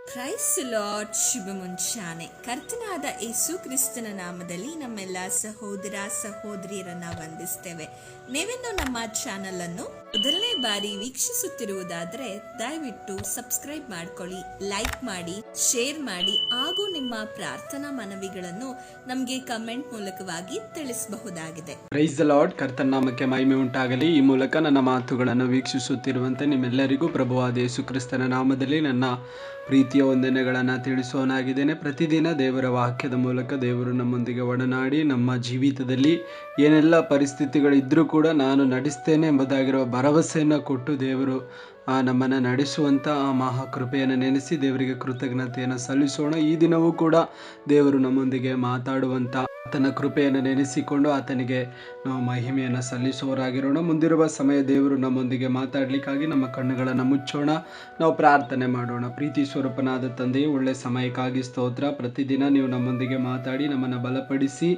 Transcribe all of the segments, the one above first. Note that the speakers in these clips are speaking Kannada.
Price lord. ಶುಭ ಮುಂಚಾನೆ. ಕರ್ತನಾದ ಯೇಸು ಕ್ರಿಸ್ತನ ನಾಮದಲ್ಲಿ ನಮ್ಮೆಲ್ಲ ಸಹೋದರ ಸಹೋದರಿಯರನ್ನ ವಂದಿಸ್ತೇವೆ. ನೀವೆಂದು ನಮ್ಮ ಚಾನೆಲ್ ಅನ್ನು ಮೊದಲನೇ ಬಾರಿ ವೀಕ್ಷಿಸುತ್ತಿರುವುದಾದರೆ ದಯವಿಟ್ಟು ಸಬ್ಸ್ಕ್ರೈಬ್ ಮಾಡ್ಕೊಳ್ಳಿ, ಲೈಕ್ ಮಾಡಿ, ಶೇರ್ ಮಾಡಿ, ಹಾಗೂ ನಿಮ್ಮ ಪ್ರಾರ್ಥನಾ ಮನವಿಗಳನ್ನು ನಮಗೆ ಕಮೆಂಟ್ ಮೂಲಕವಾಗಿ ತಿಳಿಸಬಹುದಾಗಿದೆ. Price the lord. ಕರ್ತನ ನಾಮಕ್ಕೆ ಮಹಿಮೆ ಉಂಟಾಗಲಿ. ಈ ಮೂಲಕ ನನ್ನ ಮಾತುಗಳನ್ನು ವೀಕ್ಷಿಸುತ್ತಿರುವಂತೆ ನಿಮ್ಮೆಲ್ಲರಿಗೂ ಪ್ರಭುವಾದ ಯೇಸು ಕ್ರಿಸ್ತನ ನಾಮದಲ್ಲಿ ನನ್ನ ಪ್ರೀತಿಯ ವಂದನೆಗಳನ್ನು ತಿಳಿಸೋನಾಗಿದ್ದೇನೆ. ಪ್ರತಿದಿನ ದೇವರ ವಾಕ್ಯದ ಮೂಲಕ ದೇವರು ನಮ್ಮೊಂದಿಗೆ ಒಡನಾಡಿ ನಮ್ಮ ಜೀವಿತದಲ್ಲಿ ಏನೆಲ್ಲ ಪರಿಸ್ಥಿತಿಗಳಿದ್ದರೂ ಕೂಡ ನಾನು ನಡೆಸ್ತೇನೆ ಎಂಬುದಾಗಿರುವ ಭರವಸೆಯನ್ನು ಕೊಟ್ಟು ದೇವರು ನಮ್ಮನ್ನು ನಡೆಸುವಂಥ ಆ ಮಹಾಕೃಪೆಯನ್ನು ನೆನೆಸಿ ದೇವರಿಗೆ ಕೃತಜ್ಞತೆಯನ್ನು ಸಲ್ಲಿಸೋಣ. ಈ ದಿನವೂ ಕೂಡ ದೇವರು ನಮ್ಮೊಂದಿಗೆ ಮಾತಾಡುವಂಥ ಆತನ ಕೃಪೆಯನ್ನು ನೆನೆಸಿಕೊಂಡು ಆತನಿಗೆ ನಾವು ಮಹಿಮೆಯನ್ನು ಸಲ್ಲಿಸುವವರಾಗಿರೋಣ. ಮುಂದಿರುವ ಸಮಯ ದೇವರು ನಮ್ಮೊಂದಿಗೆ ಮಾತಾಡಲಿಕ್ಕಾಗಿ ನಮ್ಮ ಕಣ್ಣುಗಳನ್ನು ಮುಚ್ಚೋಣ, ನಾವು ಪ್ರಾರ್ಥನೆ ಮಾಡೋಣ. ಪ್ರೀತಿ ಸ್ವರೂಪನಾದ ತಂದೆಯೇ, ಒಳ್ಳೆ ಸಮಯಕ್ಕಾಗಿ ಸ್ತೋತ್ರ. ಪ್ರತಿದಿನ ನೀವು ನಮ್ಮೊಂದಿಗೆ ಮಾತಾಡಿ ನಮ್ಮನ್ನು ಬಲಪಡಿಸಿ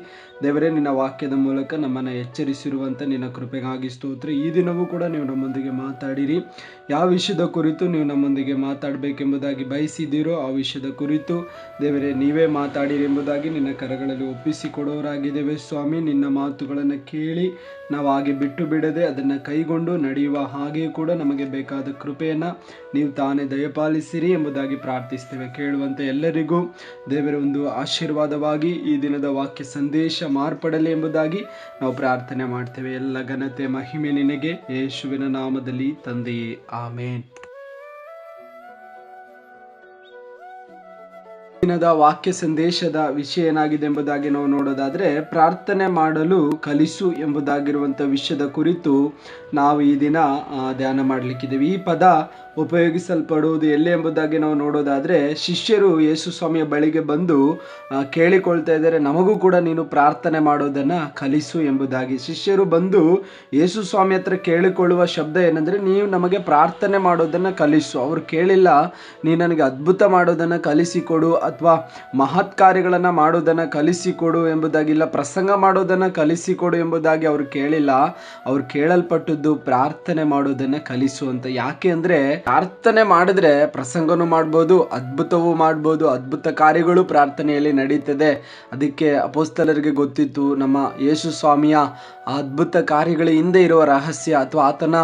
ದೇವರೇ, ನಿನ್ನ ವಾಕ್ಯದ ಮೂಲಕ ನಮ್ಮನ್ನು ಎಚ್ಚರಿಸಿರುವಂಥ ನಿನ್ನ ಕೃಪೆಗಾಗಿ ಸ್ತೋತ್ರ. ಈ ದಿನವೂ ಕೂಡ ನೀವು ನಮ್ಮೊಂದಿಗೆ ಮಾತಾಡಿರಿ. ಯಾವ ವಿಷಯದ ಕುರಿತು ನೀವು ನಮ್ಮೊಂದಿಗೆ ಮಾತಾಡಬೇಕೆಂಬುದಾಗಿ ಬಯಸಿದ್ದೀರೋ ಆ ವಿಷಯದ ಕುರಿತು ದೇವರೇ ನೀವೇ ಮಾತಾಡಿರಿ ಎಂಬುದಾಗಿ ನಿನ್ನ ಕರಗಳಲ್ಲಿ ಒಪ್ಪಿಸಿಕೊಡೋರಾಗಿದ್ದೇವೆ ಸ್ವಾಮಿ. ನಿನ್ನ ಮಾತುಗಳನ್ನು ಕೇಳಿ ನಾವು ಹಾಗೆ ಬಿಟ್ಟು ಬಿಡದೆ ಅದನ್ನು ಕೈಗೊಂಡು ನಡೆಯುವ ಹಾಗೆ ಕೂಡ ನಮಗೆ ಬೇಕಾದ ಕೃಪೆಯನ್ನು ನೀವು ತಾನೇ ದಯಪಾಲಿಸಿರಿ ಎಂಬುದಾಗಿ ಪ್ರಾರ್ಥಿಸ್ತೇವೆ. ಕೇಳುವಂತೆ ಎಲ್ಲರಿಗೂ ದೇವರ ಒಂದು ಆಶೀರ್ವಾದವಾಗಿ ಈ ದಿನದ ವಾಕ್ಯ ಸಂದೇಶ ಮಾರ್ಪಡಲಿ ಎಂಬುದಾಗಿ ನಾವು ಪ್ರಾರ್ಥನೆ ಮಾಡ್ತೇವೆ. ಎಲ್ಲ ಘನತೆ ಮಹಿಮೆ ನಿನಗೆ, ಯೇಸುವಿನ ನಾಮದಲ್ಲಿ ತಂದೆಯೇ, ಆಮೇನ್. ದಿನದ ವಾಕ್ಯ ಸಂದೇಶದ ವಿಷಯ ಏನಾಗಿದೆ ಎಂಬುದಾಗಿ ನಾವು ನೋಡೋದಾದ್ರೆ, ಪ್ರಾರ್ಥನೆ ಮಾಡಲು ಕಲಿಸು ಎಂಬುದಾಗಿರುವಂಥ ವಿಷಯದ ಕುರಿತು ನಾವು ಈ ದಿನ ಧ್ಯಾನ ಮಾಡಲಿಕ್ಕಿದ್ದೇವೆ. ಈ ಪದ ಉಪಯೋಗಿಸಲ್ಪಡುವುದು ಎಲ್ಲಿ ಎಂಬುದಾಗಿ ನಾವು ನೋಡೋದಾದ್ರೆ, ಶಿಷ್ಯರು ಯೇಸು ಸ್ವಾಮಿಯ ಬಳಿಗೆ ಬಂದು ಕೇಳಿಕೊಳ್ತಾ ಇದ್ದಾರೆ, ನಮಗೂ ಕೂಡ ನೀನು ಪ್ರಾರ್ಥನೆ ಮಾಡೋದನ್ನ ಕಲಿಸು ಎಂಬುದಾಗಿ. ಶಿಷ್ಯರು ಬಂದು ಯೇಸು ಸ್ವಾಮಿ ಹತ್ರ ಕೇಳಿಕೊಳ್ಳುವ ಶಬ್ದ ಏನಂದ್ರೆ, ನೀವು ನಮಗೆ ಪ್ರಾರ್ಥನೆ ಮಾಡೋದನ್ನ ಕಲಿಸು. ಅವರು ಕೇಳಿಲ್ಲ ನೀ ನನಗೆ ಅದ್ಭುತ ಮಾಡೋದನ್ನ ಕಲಿಸಿಕೊಡು ಅಥವಾ ಮಹತ್ ಕಾರ್ಯಗಳನ್ನು ಮಾಡೋದನ್ನು ಕಲಿಸಿಕೊಡು ಎಂಬುದಾಗಿ, ಇಲ್ಲ ಪ್ರಸಂಗ ಮಾಡೋದನ್ನು ಕಲಿಸಿಕೊಡು ಎಂಬುದಾಗಿ ಅವರು ಕೇಳಿಲ್ಲ. ಅವ್ರು ಕೇಳಲ್ಪಟ್ಟದ್ದು ಪ್ರಾರ್ಥನೆ ಮಾಡೋದನ್ನು ಕಲಿಸು ಅಂತ. ಯಾಕೆ ಅಂದರೆ, ಪ್ರಾರ್ಥನೆ ಮಾಡಿದ್ರೆ ಪ್ರಸಂಗನೂ ಮಾಡ್ಬೋದು, ಅದ್ಭುತವೂ ಮಾಡ್ಬೋದು, ಅದ್ಭುತ ಕಾರ್ಯಗಳು ಪ್ರಾರ್ಥನೆಯಲ್ಲಿ ನಡೀತದೆ. ಅದಕ್ಕೆ ಅಪೊಸ್ತಲರಿಗೆ ಗೊತ್ತಿತ್ತು, ನಮ್ಮ ಯೇಸು ಸ್ವಾಮಿಯ ಅದ್ಭುತ ಕಾರ್ಯಗಳ ಹಿಂದೆ ಇರುವ ರಹಸ್ಯ ಅಥವಾ ಆತನ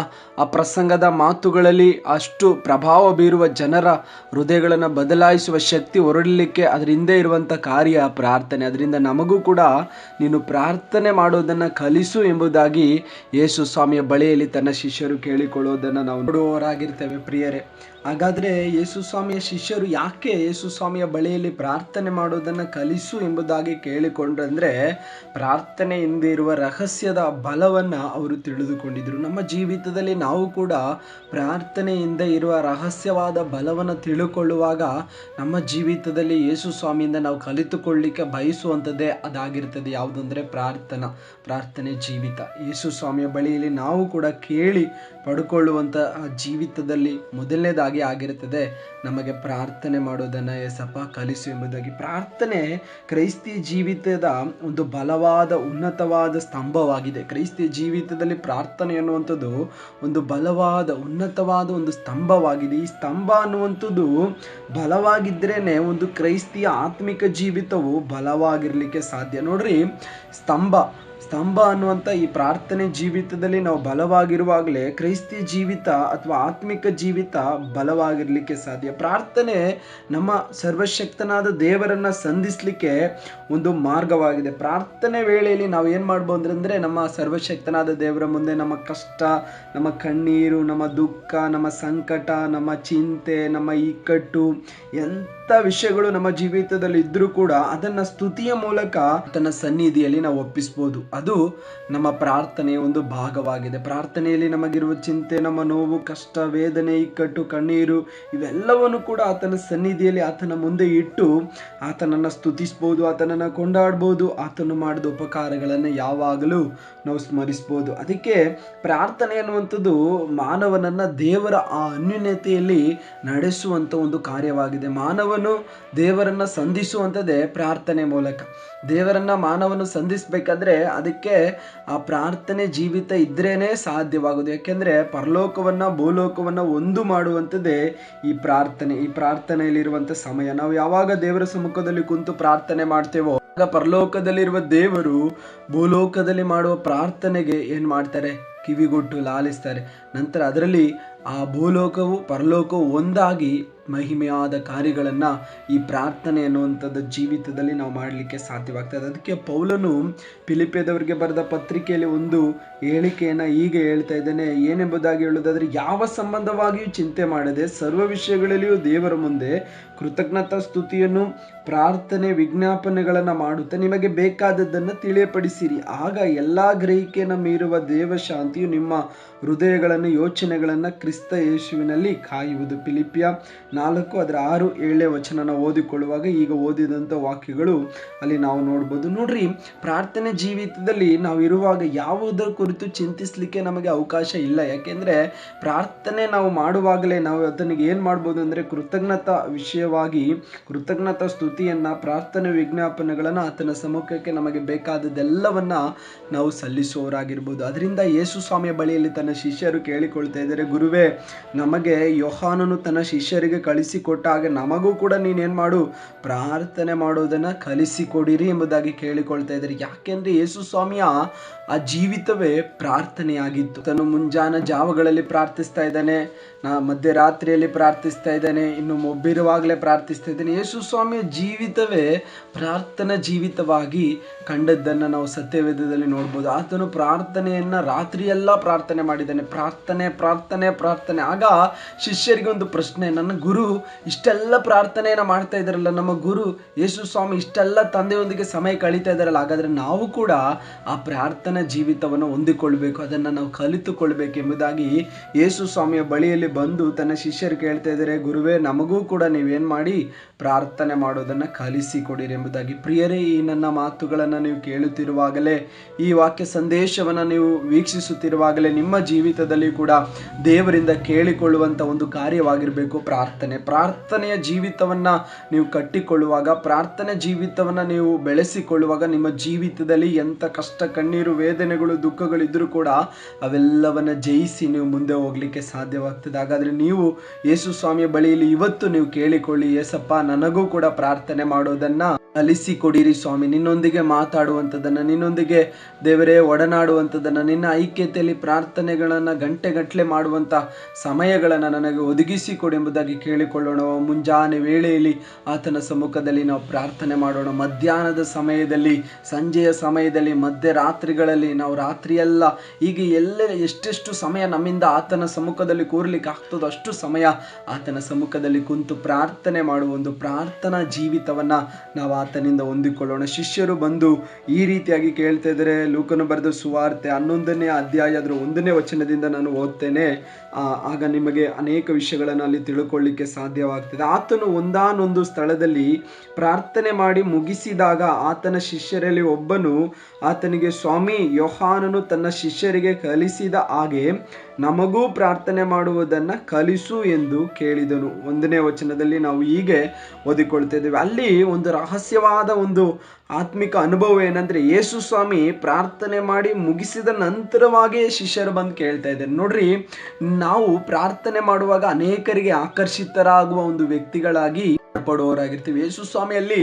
ಆ ಪ್ರಸಂಗದ ಮಾತುಗಳಲ್ಲಿ ಅಷ್ಟು ಪ್ರಭಾವ ಬೀರುವ ಜನರ ಹೃದಯಗಳನ್ನು ಬದಲಾಯಿಸುವ ಶಕ್ತಿ ಹೊರಡಲಿಕ್ಕೆ ಅದರ ಹಿಂದೆ ಇರುವಂಥ ಕಾರ್ಯ ಪ್ರಾರ್ಥನೆ. ಅದರಿಂದ ನಮಗೂ ಕೂಡ ನೀನು ಪ್ರಾರ್ಥನೆ ಮಾಡೋದನ್ನು ಕಲಿಸು ಎಂಬುದಾಗಿ ಯೇಸು ಸ್ವಾಮಿಯ ಬಳಿಯಲ್ಲಿ ತನ್ನ ಶಿಷ್ಯರು ಕೇಳಿಕೊಳ್ಳೋದನ್ನು ನಾವು ನೋಡುವವರಾಗಿರ್ತೇವೆ ಪ್ರಿಯರೇ. ಹಾಗಾದರೆ ಯೇಸು ಸ್ವಾಮಿಯ ಶಿಷ್ಯರು ಯಾಕೆ ಯೇಸು ಸ್ವಾಮಿಯ ಬಳಿಯಲ್ಲಿ ಪ್ರಾರ್ಥನೆ ಮಾಡೋದನ್ನು ಕಲಿಸು ಎಂಬುದಾಗಿ ಕೇಳಿಕೊಂಡ್ರಂದ್ರೆ, ಪ್ರಾರ್ಥನೆಯಿಂದ ಇರುವ ರಹಸ್ಯದ ಬಲವನ್ನು ಅವರು ತಿಳಿದುಕೊಂಡಿದ್ರು. ನಮ್ಮ ಜೀವಿತದಲ್ಲಿ ನಾವು ಕೂಡ ಪ್ರಾರ್ಥನೆಯಿಂದ ಇರುವ ರಹಸ್ಯವಾದ ಬಲವನ್ನು ತಿಳ್ಕೊಳ್ಳುವಾಗ ನಮ್ಮ ಜೀವಿತದಲ್ಲಿ ಯೇಸು ಸ್ವಾಮಿಯಿಂದ ನಾವು ಕಲಿತುಕೊಳ್ಳಿಕ್ಕೆ ಬಯಸುವಂಥದ್ದೇ ಅದಾಗಿರ್ತದೆ. ಯಾವುದಂದರೆ ಪ್ರಾರ್ಥನೆ ಜೀವಿತ. ಯೇಸು ಸ್ವಾಮಿಯ ಬಳಿಯಲ್ಲಿ ನಾವು ಕೂಡ ಕೇಳಿ ಪಡ್ಕೊಳ್ಳುವಂಥ ಜೀವಿತದಲ್ಲಿ ಮೊದಲನೇದಾಗಿ ಆಗಿರುತ್ತದೆ ನಮಗೆ ಪ್ರಾರ್ಥನೆ ಮಾಡೋದನ್ನು ಏಸಪ್ಪ ಕಲಿಸು ಎಂಬುದಾಗಿ. ಪ್ರಾರ್ಥನೆ ಕ್ರೈಸ್ತಿಯ ಜೀವಿತದ ಒಂದು ಬಲವಾದ ಉನ್ನತವಾದ ಸ್ತಂಭವಾಗಿದೆ. ಕ್ರೈಸ್ತಿಯ ಜೀವಿತದಲ್ಲಿ ಪ್ರಾರ್ಥನೆ ಅನ್ನುವಂಥದ್ದು ಒಂದು ಬಲವಾದ ಉನ್ನತವಾದ ಒಂದು ಸ್ತಂಭವಾಗಿದೆ. ಈ ಸ್ತಂಭ ಅನ್ನುವಂಥದ್ದು ಬಲವಾಗಿದ್ರೇನೆ ಒಂದು ಕ್ರೈಸ್ತಿಯ ಆತ್ಮಿಕ ಜೀವಿತವು ಬಲವಾಗಿರಲಿಕ್ಕೆ ಸಾಧ್ಯ. ನೋಡ್ರಿ, ಸ್ತಂಭ ಅನ್ನುವಂಥ ಈ ಪ್ರಾರ್ಥನೆ ಜೀವಿತದಲ್ಲಿ ನಾವು ಬಲವಾಗಿರುವಾಗಲೇ ಕ್ರೈಸ್ತಿಯ ಜೀವಿತ ಅಥವಾ ಆತ್ಮಿಕ ಜೀವಿತ ಬಲವಾಗಿರಲಿಕ್ಕೆ ಸಾಧ್ಯ. ಪ್ರಾರ್ಥನೆ ನಮ್ಮ ಸರ್ವಶಕ್ತನಾದ ದೇವರನ್ನು ಸಂಧಿಸಲಿಕ್ಕೆ ಒಂದು ಮಾರ್ಗವಾಗಿದೆ. ಪ್ರಾರ್ಥನೆ ವೇಳೆಯಲ್ಲಿ ನಾವು ಏನು ಮಾಡ್ಬೋದು ಅಂದರೆ, ನಮ್ಮ ಸರ್ವಶಕ್ತನಾದ ದೇವರ ಮುಂದೆ ನಮ್ಮ ಕಷ್ಟ, ನಮ್ಮ ಕಣ್ಣೀರು, ನಮ್ಮ ದುಃಖ, ನಮ್ಮ ಸಂಕಟ, ನಮ್ಮ ಚಿಂತೆ, ನಮ್ಮ ಇಕ್ಕಟ್ಟು, ಎಂಥ ವಿಷಯಗಳು ನಮ್ಮ ಜೀವಿತದಲ್ಲಿ ಇದ್ರೂ ಕೂಡ ಅದನ್ನು ಸ್ತುತಿಯ ಮೂಲಕ ತನ್ನ ಸನ್ನಿಧಿಯಲ್ಲಿ ನಾವು ಒಪ್ಪಿಸ್ಬೋದು. ಅದು ನಮ್ಮ ಪ್ರಾರ್ಥನೆಯ ಒಂದು ಭಾಗವಾಗಿದೆ. ಪ್ರಾರ್ಥನೆಯಲ್ಲಿ ನಮಗಿರುವ ಚಿಂತೆ, ನಮ್ಮ ನೋವು, ಕಷ್ಟ, ವೇದನೆ, ಇಕ್ಕಟ್ಟು, ಕಣ್ಣೀರು ಇವೆಲ್ಲವನ್ನು ಕೂಡ ಆತನ ಸನ್ನಿಧಿಯಲ್ಲಿ ಆತನ ಮುಂದೆ ಇಟ್ಟು ಆತನನ್ನು ಸ್ತುತಿಸ್ಬೋದು, ಆತನನ್ನು ಕೊಂಡಾಡ್ಬೋದು, ಆತನು ಮಾಡಿದ ಉಪಕಾರಗಳನ್ನು ಯಾವಾಗಲೂ ನಾವು ಸ್ಮರಿಸ್ಬೋದು. ಅದಕ್ಕೆ ಪ್ರಾರ್ಥನೆ ಅನ್ನುವಂಥದ್ದು ಮಾನವನನ್ನು ದೇವರ ಆ ಅನ್ಯೋನ್ಯತೆಯಲ್ಲಿ ನಡೆಸುವಂಥ ಒಂದು ಕಾರ್ಯವಾಗಿದೆ. ಮಾನವನು ದೇವರನ್ನು ಸಂಧಿಸುವಂಥದ್ದೇ ಪ್ರಾರ್ಥನೆ ಮೂಲಕ. ದೇವರನ್ನು ಮಾನವನು ಸಂಧಿಸಬೇಕಾದ್ರೆ ಅದಕ್ಕೆ ಆ ಪ್ರಾರ್ಥನೆ ಜೀವಿತ ಇದ್ರೇನೆ ಸಾಧ್ಯವಾಗೋದು. ಯಾಕೆಂದರೆ ಪರಲೋಕವನ್ನು ಭೂಲೋಕವನ್ನು ಒಂದು ಮಾಡುವಂಥದ್ದೇ ಈ ಪ್ರಾರ್ಥನೆಯಲ್ಲಿರುವಂಥ ಸಮಯ. ನಾವು ಯಾವಾಗ ದೇವರ ಸಮ್ಮುಖದಲ್ಲಿ ಕುಂತು ಪ್ರಾರ್ಥನೆ ಮಾಡ್ತೇವೋ ಆಗ ಪರಲೋಕದಲ್ಲಿರುವ ದೇವರು ಭೂಲೋಕದಲ್ಲಿ ಮಾಡುವ ಪ್ರಾರ್ಥನೆಗೆ ಏನು ಮಾಡ್ತಾರೆ? ಕಿವಿಗೊಟ್ಟು ಲಾಲಿಸ್ತಾರೆ. ನಂತರ ಅದರಲ್ಲಿ ಆ ಭೂಲೋಕವು ಪರಲೋಕವು ಒಂದಾಗಿ ಮಹಿಮೆಯಾದ ಕಾರ್ಯಗಳನ್ನು ಈ ಪ್ರಾರ್ಥನೆ ಅನ್ನುವಂಥದ್ದು ಜೀವಿತದಲ್ಲಿ ನಾವು ಮಾಡಲಿಕ್ಕೆ ಸಾಧ್ಯವಾಗ್ತದೆ. ಅದಕ್ಕೆ ಪೌಲನು ಫಿಲಿಪ್ಪಿಯದವರಿಗೆ ಬರೆದ ಪತ್ರಿಕೆಯಲ್ಲಿ ಒಂದು ಹೇಳಿಕೆಯನ್ನು ಹೀಗೆ ಹೇಳ್ತಾ ಇದ್ದಾನೆ. ಏನೆಂಬುದಾಗಿ ಹೇಳುವುದಾದರೆ, ಯಾವ ಸಂಬಂಧವಾಗಿಯೂ ಚಿಂತೆ ಮಾಡದೆ ಸರ್ವ ವಿಷಯಗಳಲ್ಲಿಯೂ ದೇವರ ಮುಂದೆ ಕೃತಜ್ಞತಾ ಸ್ತುತಿಯನ್ನು ಪ್ರಾರ್ಥನೆ ವಿಜ್ಞಾಪನೆಗಳನ್ನು ಮಾಡುತ್ತಾ ನಿಮಗೆ ಬೇಕಾದದ್ದನ್ನು ತಿಳಿಯಪಡಿಸಿರಿ. ಆಗ ಎಲ್ಲ ಗ್ರಹಿಕೆಯನ್ನು ಮೀರುವ ದೇವ ಶಾಂತಿಯು ನಿಮ್ಮ ಹೃದಯಗಳನ್ನು ಯೋಚನೆಗಳನ್ನು ಕ್ರಿಸ್ತ ಯೇಸುವಿನಲ್ಲಿ ಕಾಯುವುದು. ಫಿಲಿಪ್ಪಿಯ 4:6-7 ನಾವು ಓದಿಕೊಳ್ಳುವಾಗ ಈಗ ಓದಿದಂಥ ವಾಕ್ಯಗಳು ಅಲ್ಲಿ ನಾವು ನೋಡ್ಬೋದು. ನೋಡ್ರಿ, ಪ್ರಾರ್ಥನೆ ಜೀವಿತದಲ್ಲಿ ನಾವು ಇರುವಾಗ ಯಾವುದರ ಕುರಿತು ಚಿಂತಿಸಲಿಕ್ಕೆ ನಮಗೆ ಅವಕಾಶ ಇಲ್ಲ. ಯಾಕೆಂದರೆ ಪ್ರಾರ್ಥನೆ ನಾವು ಮಾಡುವಾಗಲೇ ನಾವು ಅದನಿಗೆ ಏನು ಮಾಡ್ಬೋದು ಅಂದರೆ ಕೃತಜ್ಞತಾ ವಿಷಯವಾಗಿ ಕೃತಜ್ಞತಾ ಸ್ತುತಿಯನ್ನು ಪ್ರಾರ್ಥನೆ ವಿಜ್ಞಾಪನೆಗಳನ್ನು ಆತನ ಸಮ್ಮುಖಕ್ಕೆ ನಮಗೆ ಬೇಕಾದದ್ದೆಲ್ಲವನ್ನು ನಾವು ಸಲ್ಲಿಸುವವರಾಗಿರ್ಬೋದು. ಅದರಿಂದ ಯೇಸು ಸ್ವಾಮಿಯ ಬಳಿಯಲ್ಲಿ ತನ್ನ ಶಿಷ್ಯರು ಕೇಳಿಕೊಳ್ತಾ ಇದ್ದಾರೆ, ಗುರುವೇ, ನಮಗೆ ಯೋಹಾನನು ತನ್ನ ಶಿಷ್ಯರಿಗೆ ಕಳಿಸಿಕೊಟ್ಟ ಹಾಗೆ ನಮಗೂ ಕೂಡ ನೀನೇನು ಮಾಡು, ಪ್ರಾರ್ಥನೆ ಮಾಡೋದನ್ನು ಕಲಿಸಿಕೊಡಿರಿ ಎಂಬುದಾಗಿ ಕೇಳಿಕೊಳ್ತಾ ಇದ್ದಾರೆ. ಯಾಕೆಂದರೆ ಯೇಸು ಸ್ವಾಮಿಯ ಆ ಜೀವಿತವೇ ಪ್ರಾರ್ಥನೆಯಾಗಿತ್ತು. ತನ್ನ ಮುಂಜಾನೆ ಜಾವಗಳಲ್ಲಿ ಪ್ರಾರ್ಥಿಸ್ತಾ ಇದ್ದಾನೆ, ಮಧ್ಯರಾತ್ರಿಯಲ್ಲಿ ಪ್ರಾರ್ಥಿಸ್ತಾ ಇದ್ದಾನೆ, ಇನ್ನು ಮೊಬ್ಬಿರುವಾಗಲೇ ಪ್ರಾರ್ಥಿಸ್ತಾ ಇದ್ದಾನೆ. ಯೇಸು ಸ್ವಾಮಿಯ ಜೀವಿತವೇ ಪ್ರಾರ್ಥನಾ ಜೀವಿತವಾಗಿ ಕಂಡದ್ದನ್ನು ನಾವು ಸತ್ಯವೇದದಲ್ಲಿ ನೋಡ್ಬೋದು. ಆತನು ಪ್ರಾರ್ಥನೆಯನ್ನು ರಾತ್ರಿಯೆಲ್ಲ ಪ್ರಾರ್ಥನೆ ಮಾಡಿದ್ದಾನೆ. ಪ್ರಾರ್ಥನೆ ಪ್ರಾರ್ಥನೆ ಪ್ರಾರ್ಥನೆ. ಆಗ ಶಿಷ್ಯರಿಗೆ ಒಂದು ಪ್ರಶ್ನೆ, ನನ್ನ ಗುರು ಇಷ್ಟೆಲ್ಲ ಪ್ರಾರ್ಥನೆಯನ್ನು ಮಾಡ್ತಾ ಇದ್ದಾರಲ್ಲ, ನಮ್ಮ ಗುರು ಯೇಸು ಸ್ವಾಮಿ ಇಷ್ಟೆಲ್ಲ ತಂದೆಯೊಂದಿಗೆ ಸಮಯ ಕಳೀತಾ ಇದ್ದಾರಲ್ಲ, ಹಾಗಾದರೆ ನಾವು ಕೂಡ ಆ ಪ್ರಾರ್ಥನಾ ಜೀವಿತವನ್ನು ಹೊಂದಿಕೊಳ್ಬೇಕು, ಅದನ್ನು ನಾವು ಕಲಿತುಕೊಳ್ಬೇಕು ಎಂಬುದಾಗಿ ಯೇಸು ಸ್ವಾಮಿಯ ಬಳಿಯಲ್ಲಿ ಬಂದು ತನ್ನ ಶಿಷ್ಯರು ಕೇಳ್ತಾ ಇದ್ದಾರೆ, ಗುರುವೇ, ನಮಗೂ ಕೂಡ ನೀವೇನು ಮಾಡಿ ಪ್ರಾರ್ಥನೆ ಮಾಡೋದನ್ನು ಕಲಿಸಿಕೊಡಿರಿ ಎಂಬುದಾಗಿ. ಪ್ರಿಯರೇ, ಈ ನನ್ನ ಮಾತುಗಳನ್ನು ನೀವು ಕೇಳುತ್ತಿರುವಾಗಲೇ, ಈ ವಾಕ್ಯ ಸಂದೇಶವನ್ನು ನೀವು ವೀಕ್ಷಿಸುತ್ತಿರುವಾಗಲೇ ನಿಮ್ಮ ಜೀವಿತದಲ್ಲಿ ಕೂಡ ದೇವರಿಂದ ಕೇಳಿಕೊಳ್ಳುವಂಥ ಒಂದು ಕಾರ್ಯವಾಗಿರಬೇಕು ಪ್ರಾರ್ಥನೆ. ಪ್ರಾರ್ಥನೆಯ ಜೀವಿತವನ್ನು ನೀವು ಕಟ್ಟಿಕೊಳ್ಳುವಾಗ, ಪ್ರಾರ್ಥನೆ ಜೀವಿತವನ್ನು ನೀವು ಬೆಳೆಸಿಕೊಳ್ಳುವಾಗ ನಿಮ್ಮ ಜೀವಿತದಲ್ಲಿ ಎಂಥ ಕಷ್ಟ, ಕಣ್ಣೀರು, ವೇದನೆಗಳು, ದುಃಖಗಳಿದ್ದರೂ ಕೂಡ ಅವೆಲ್ಲವನ್ನು ಜಯಿಸಿ ನೀವು ಮುಂದೆ ಹೋಗಲಿಕ್ಕೆ ಸಾಧ್ಯವಾಗ್ತದೆ. ಹಾಗಾದರೆ ನೀವು ಯೇಸು ಸ್ವಾಮಿಯ ಬಳಿಯಲ್ಲಿ ಇವತ್ತು ನೀವು ಕೇಳಿಕೊಳ್ಳಿ, ಯೇಸಪ್ಪ, ನನಗೂ ಕೂಡ ಪ್ರಾರ್ಥನೆ ಮಾಡೋದನ್ನು ಕಲಿಸಿಕೊಡಿರಿ ಸ್ವಾಮಿ. ನಿನ್ನೊಂದಿಗೆ ಮಾತಾಡುವಂಥದ್ದನ್ನು, ನಿನ್ನೊಂದಿಗೆ ದೇವರೇ ಒಡನಾಡುವಂಥದ್ದನ್ನು, ನಿನ್ನ ಐಕ್ಯತೆಯಲ್ಲಿ ಪ್ರಾರ್ಥನೆಗಳನ್ನು ಗಂಟೆಗಟ್ಟಲೆ ಮಾಡುವಂಥ ಸಮಯಗಳನ್ನು ನನಗೆ ಒದಗಿಸಿಕೊಡಿ ಎಂಬುದಾಗಿ ಕೇಳಿಕೊಳ್ಳೋಣ. ಮುಂಜಾನೆ ವೇಳೆಯಲ್ಲಿ ಆತನ ಸಮ್ಮುಖದಲ್ಲಿ ನಾವು ಪ್ರಾರ್ಥನೆ ಮಾಡೋಣ. ಮಧ್ಯಾಹ್ನದ ಸಮಯದಲ್ಲಿ, ಸಂಜೆಯ ಸಮಯದಲ್ಲಿ, ಮಧ್ಯರಾತ್ರಿಗಳಲ್ಲಿ, ನಾವು ರಾತ್ರಿಯೆಲ್ಲ ಹೀಗೆ ಎಷ್ಟೆಷ್ಟು ಸಮಯ ನಮ್ಮಿಂದ ಆತನ ಸಮ್ಮುಖದಲ್ಲಿ ಕೂರ್ಲಿಕ್ಕೆ ಆಗ್ತದೋ ಅಷ್ಟು ಸಮಯ ಆತನ ಸಮ್ಮುಖದಲ್ಲಿ ಕುಂತು ಪ್ರಾರ್ಥನೆ ಮಾಡುವ ಒಂದು ಪ್ರಾರ್ಥನಾ ಜೀವಿತವನ್ನು ನಾವು ಆತನಿಂದ ಹೊಂದಿಕೊಳ್ಳೋಣ. ಶಿಷ್ಯರು ಬಂದು ಈ ರೀತಿಯಾಗಿ ಕೇಳ್ತಾ ಇದ್ದಾರೆ. ಲೂಕನು ಬರೆದ ಸುವಾರ್ತೆ 11ನೇ ಅಧ್ಯಾಯ ಅದರ 1ನೇ ವಚನದಿಂದ ನಾನು ಓದ್ತೇನೆ. ಆಗ ನಿಮಗೆ ಅನೇಕ ವಿಷಯಗಳನ್ನು ಅಲ್ಲಿ ತಿಳ್ಕೊಳ್ಳಿಕ್ಕೆ ಸಾಧ್ಯವಾಗ್ತದೆ. ಆತನು ಒಂದಾನೊಂದು ಸ್ಥಳದಲ್ಲಿ ಪ್ರಾರ್ಥನೆ ಮಾಡಿ ಮುಗಿಸಿದಾಗ ಆತನ ಶಿಷ್ಯರಲ್ಲಿ ಒಬ್ಬನು ಆತನಿಗೆ, ಸ್ವಾಮಿ, ಯೋಹಾನನು ತನ್ನ ಶಿಷ್ಯರಿಗೆ ಕಲಿಸಿದ ಹಾಗೆ ನಮಗೂ ಪ್ರಾರ್ಥನೆ ಮಾಡುವುದನ್ನು ಕಲಿಸು ಎಂದು ಕೇಳಿದನು. 1ನೇ ವಚನದಲ್ಲಿ ನಾವು ಹೀಗೆ ಓದಿಕೊಳ್ತಾ ಇದ್ದೇವೆ. ಅಲ್ಲಿ ಒಂದು ರಹಸ್ಯವಾದ ಒಂದು ಆತ್ಮಿಕ ಅನುಭವ ಏನಂದ್ರೆ, ಯೇಸು ಸ್ವಾಮಿ ಪ್ರಾರ್ಥನೆ ಮಾಡಿ ಮುಗಿಸಿದ ನಂತರವಾಗೇ ಶಿಷ್ಯರು ಬಂದು ಕೇಳ್ತಾ ಇದ್ದಾರೆ. ನೋಡ್ರಿ, ನಾವು ಪ್ರಾರ್ಥನೆ ಮಾಡುವಾಗ ಅನೇಕರಿಗೆ ಆಕರ್ಷಿತರಾಗುವ ಒಂದು ವ್ಯಕ್ತಿಗಳಾಗಿ ಪಡುವವರಾಗಿರ್ತೀವಿ. ಯೇಸು ಸ್ವಾಮಿಯಲ್ಲಿ